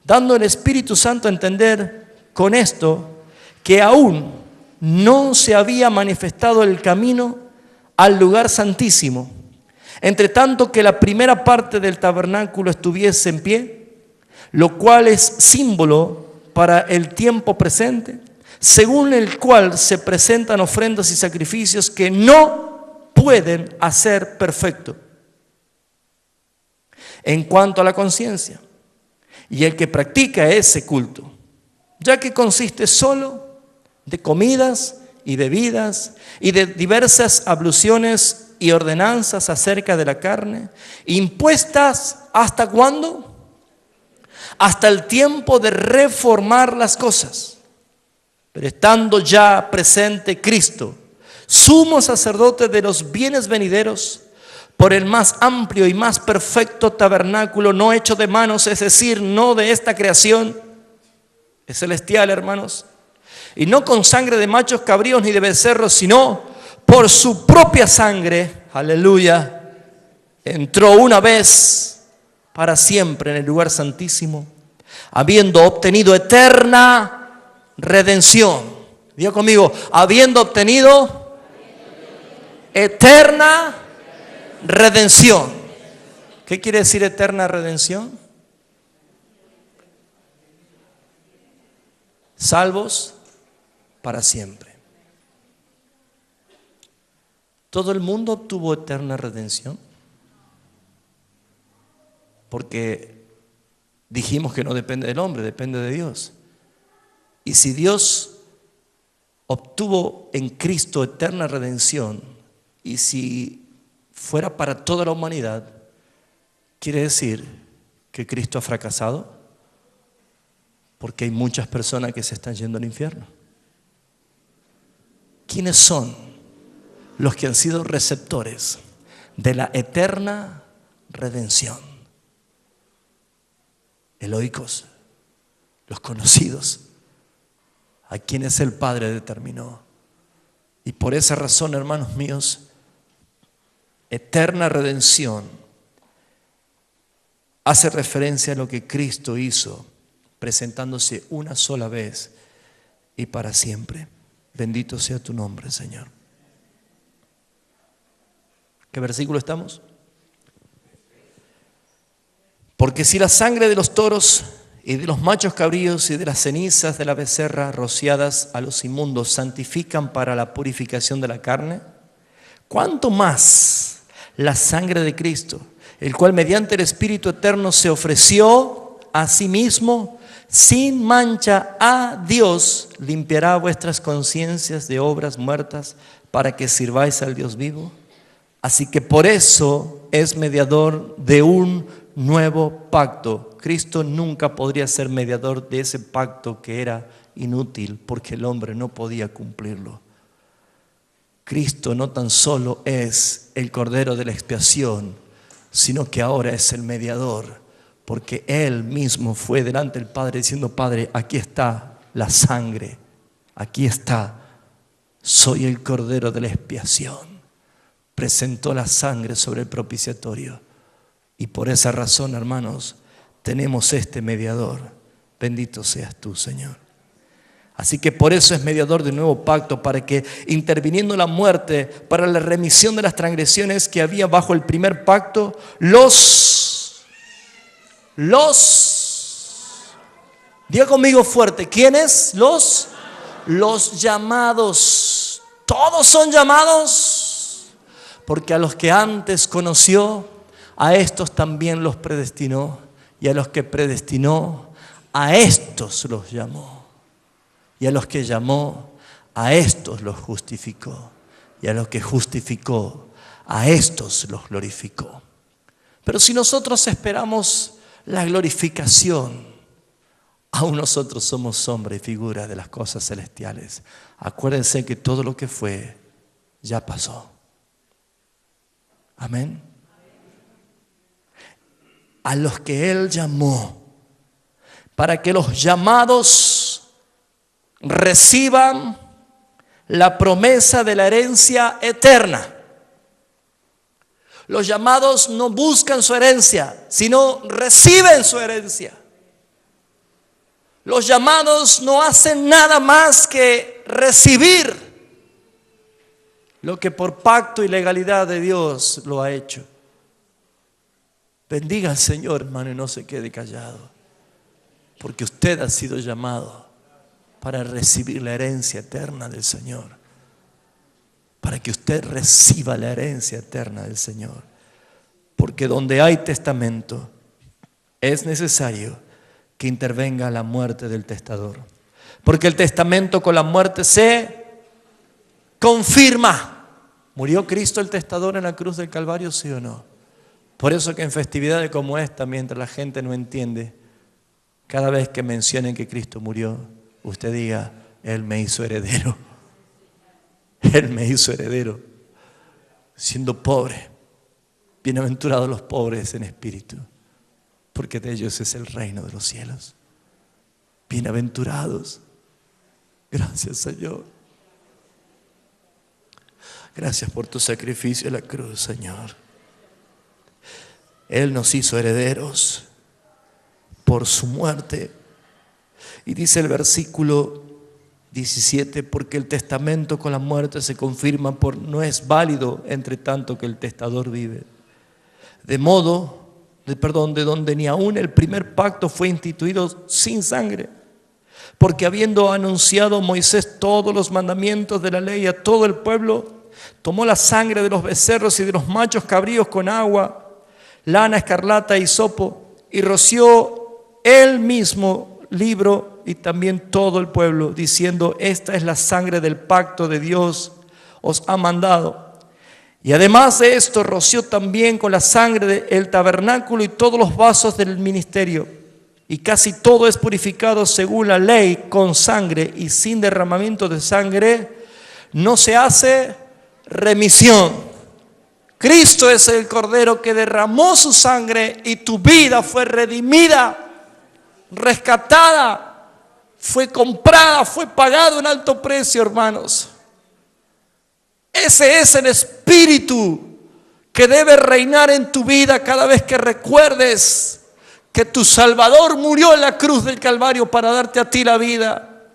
dando el Espíritu Santo a entender con esto que aún no se había manifestado el camino al lugar santísimo, entre tanto que la primera parte del tabernáculo estuviese en pie, lo cual es símbolo para el tiempo presente, según el cual se presentan ofrendas y sacrificios que no pueden hacer perfecto en cuanto a la conciencia y el que practica ese culto, ya que consiste solo de comidas y bebidas y de diversas abluciones y ordenanzas acerca de la carne, impuestas ¿hasta cuándo? Hasta el tiempo de reformar las cosas. Pero estando ya presente Cristo, sumo sacerdote de los bienes venideros, por el más amplio y más perfecto tabernáculo, no hecho de manos, es decir, no de esta creación, es celestial, hermanos, y no con sangre de machos cabríos ni de becerros, sino por su propia sangre, aleluya, entró una vez para siempre en el lugar santísimo, habiendo obtenido eterna redención. Diga conmigo, habiendo obtenido eterna redención. ¿Qué quiere decir eterna redención? Salvos para siempre. ¿Todo el mundo obtuvo eterna redención? Porque dijimos que no depende del hombre, depende de Dios. Y si Dios obtuvo en Cristo eterna redención, y si fuera para toda la humanidad, ¿quiere decir que Cristo ha fracasado? Porque hay muchas personas que se están yendo al infierno. ¿Quiénes son los que han sido receptores de la eterna redención? Eloicos, los conocidos, a quienes el Padre determinó. Y por esa razón, hermanos míos, eterna redención hace referencia a lo que Cristo hizo, presentándose una sola vez y para siempre. Bendito sea tu nombre, Señor. ¿Qué versículo estamos? Porque si la sangre de los toros y de los machos cabríos y de las cenizas de la becerra rociadas a los inmundos santifican para la purificación de la carne, ¿cuánto más la sangre de Cristo, el cual mediante el Espíritu eterno se ofreció a sí mismo sin mancha a Dios, limpiará vuestras conciencias de obras muertas para que sirváis al Dios vivo? Así que por eso es mediador de un nuevo pacto. Cristo nunca podría ser mediador de ese pacto que era inútil porque el hombre no podía cumplirlo. Cristo no tan solo es el Cordero de la expiación, sino que ahora es el mediador, porque Él mismo fue delante del Padre diciendo: Padre, aquí está la sangre, aquí está, soy el Cordero de la expiación. Presentó la sangre sobre el propiciatorio y por esa razón, hermanos, tenemos este mediador. Bendito seas tú, Señor. Así que por eso es mediador de un nuevo pacto, para que interviniendo la muerte para la remisión de las transgresiones que había bajo el primer pacto, diga conmigo fuerte, ¿quiénes? Los llamados, todos son llamados, porque a los que antes conoció, a estos también los predestinó, y a los que predestinó, a estos los llamó, y a los que llamó, a estos los justificó, y a los que justificó, a estos los glorificó. Pero si nosotros esperamos la glorificación, aún nosotros somos sombra y figura de las cosas celestiales. Acuérdense que todo lo que fue ya pasó. Amén. A los que Él llamó, para que los llamados reciban la promesa de la herencia eterna. Los llamados no buscan su herencia, sino reciben su herencia. Los llamados no hacen nada más que recibir lo que por pacto y legalidad de Dios lo ha hecho. Bendiga al Señor, hermano, y no se quede callado, porque usted ha sido llamado para recibir la herencia eterna del Señor. Para que usted reciba la herencia eterna del Señor. Porque donde hay testamento, es necesario que intervenga la muerte del testador. Porque el testamento con la muerte se confirma. ¿Murió Cristo el testador en la cruz del Calvario, sí o no? Por eso que en festividades como esta, mientras la gente no entiende, cada vez que mencionen que Cristo murió, usted diga, Él me hizo heredero. Él me hizo heredero, siendo pobre. Bienaventurados los pobres en espíritu, porque de ellos es el reino de los cielos. Bienaventurados. Gracias, Señor. Gracias por tu sacrificio en la cruz, Señor. Él nos hizo herederos por su muerte. Y dice el versículo 17, porque el testamento con la muerte se confirma no es válido entre tanto que el testador vive. De donde ni aún el primer pacto fue instituido sin sangre. Porque habiendo anunciado Moisés todos los mandamientos de la ley a todo el pueblo, tomó la sangre de los becerros y de los machos cabríos con agua, lana escarlata y hisopo, y roció él mismo libro y también todo el pueblo, diciendo: esta es la sangre del pacto de Dios, os ha mandado. Y además de esto, roció también con la sangre del tabernáculo y todos los vasos del ministerio. Y casi todo es purificado según la ley con sangre, y sin derramamiento de sangre no se hace remisión. Cristo es el Cordero que derramó su sangre y tu vida fue redimida, rescatada, fue comprada, fue pagado en alto precio, hermanos. Ese es el espíritu que debe reinar en tu vida cada vez que recuerdes que tu Salvador murió en la cruz del Calvario para darte a ti la vida.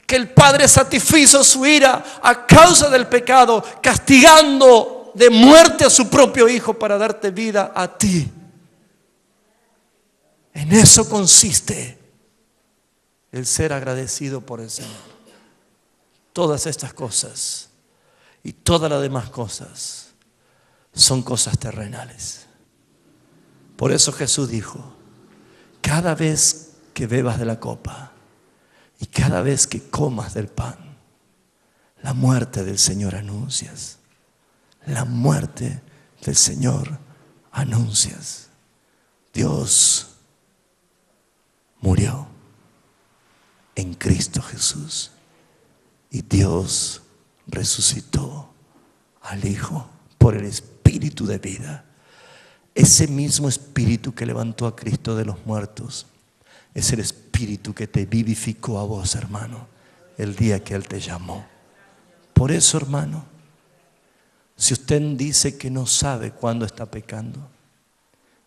Que el Padre satisfizo su ira a causa del pecado, castigando de muerte a su propio Hijo para darte vida a ti. En eso consiste el ser agradecido por el Señor. Todas estas cosas y todas las demás cosas son cosas terrenales. Por eso Jesús dijo: cada vez que bebas de la copa y cada vez que comas del pan, la muerte del Señor anuncias. La muerte del Señor anuncias. Dios murió en Cristo Jesús y Dios resucitó al Hijo por el Espíritu de vida. Ese mismo Espíritu que levantó a Cristo de los muertos es el Espíritu que te vivificó a vos, hermano, el día que Él te llamó. Por eso, hermano, si usted dice que no sabe cuándo está pecando,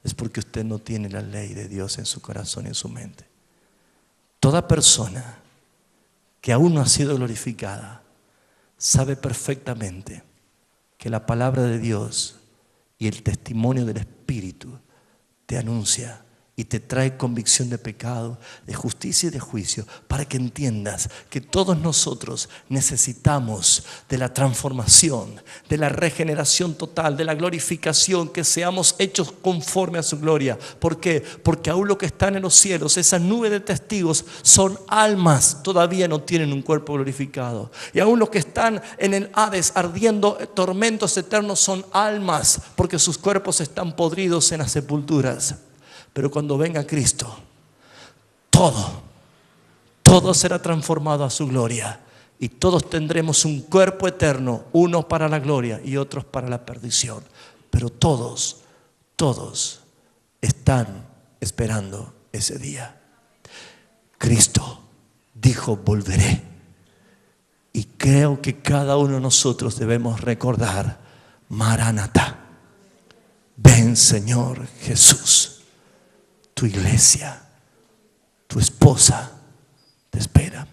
es porque usted no tiene la ley de Dios en su corazón y en su mente. Toda persona que aún no ha sido glorificada sabe perfectamente que la palabra de Dios y el testimonio del Espíritu te anuncia y te trae convicción de pecado, de justicia y de juicio, para que entiendas que todos nosotros necesitamos de la transformación, de la regeneración total, de la glorificación, que seamos hechos conforme a su gloria. ¿Por qué? Porque aún los que están en los cielos, esa nube de testigos, son almas, todavía no tienen un cuerpo glorificado. Y aún los que están en el Hades ardiendo tormentos eternos son almas, porque sus cuerpos están podridos en las sepulturas. Pero cuando venga Cristo, todo será transformado a su gloria. Y todos tendremos un cuerpo eterno, unos para la gloria y otros para la perdición. Pero todos están esperando ese día. Cristo dijo: volveré. Y creo que cada uno de nosotros debemos recordar: Maranatá, ven Señor Jesús. Tu iglesia, tu esposa te espera.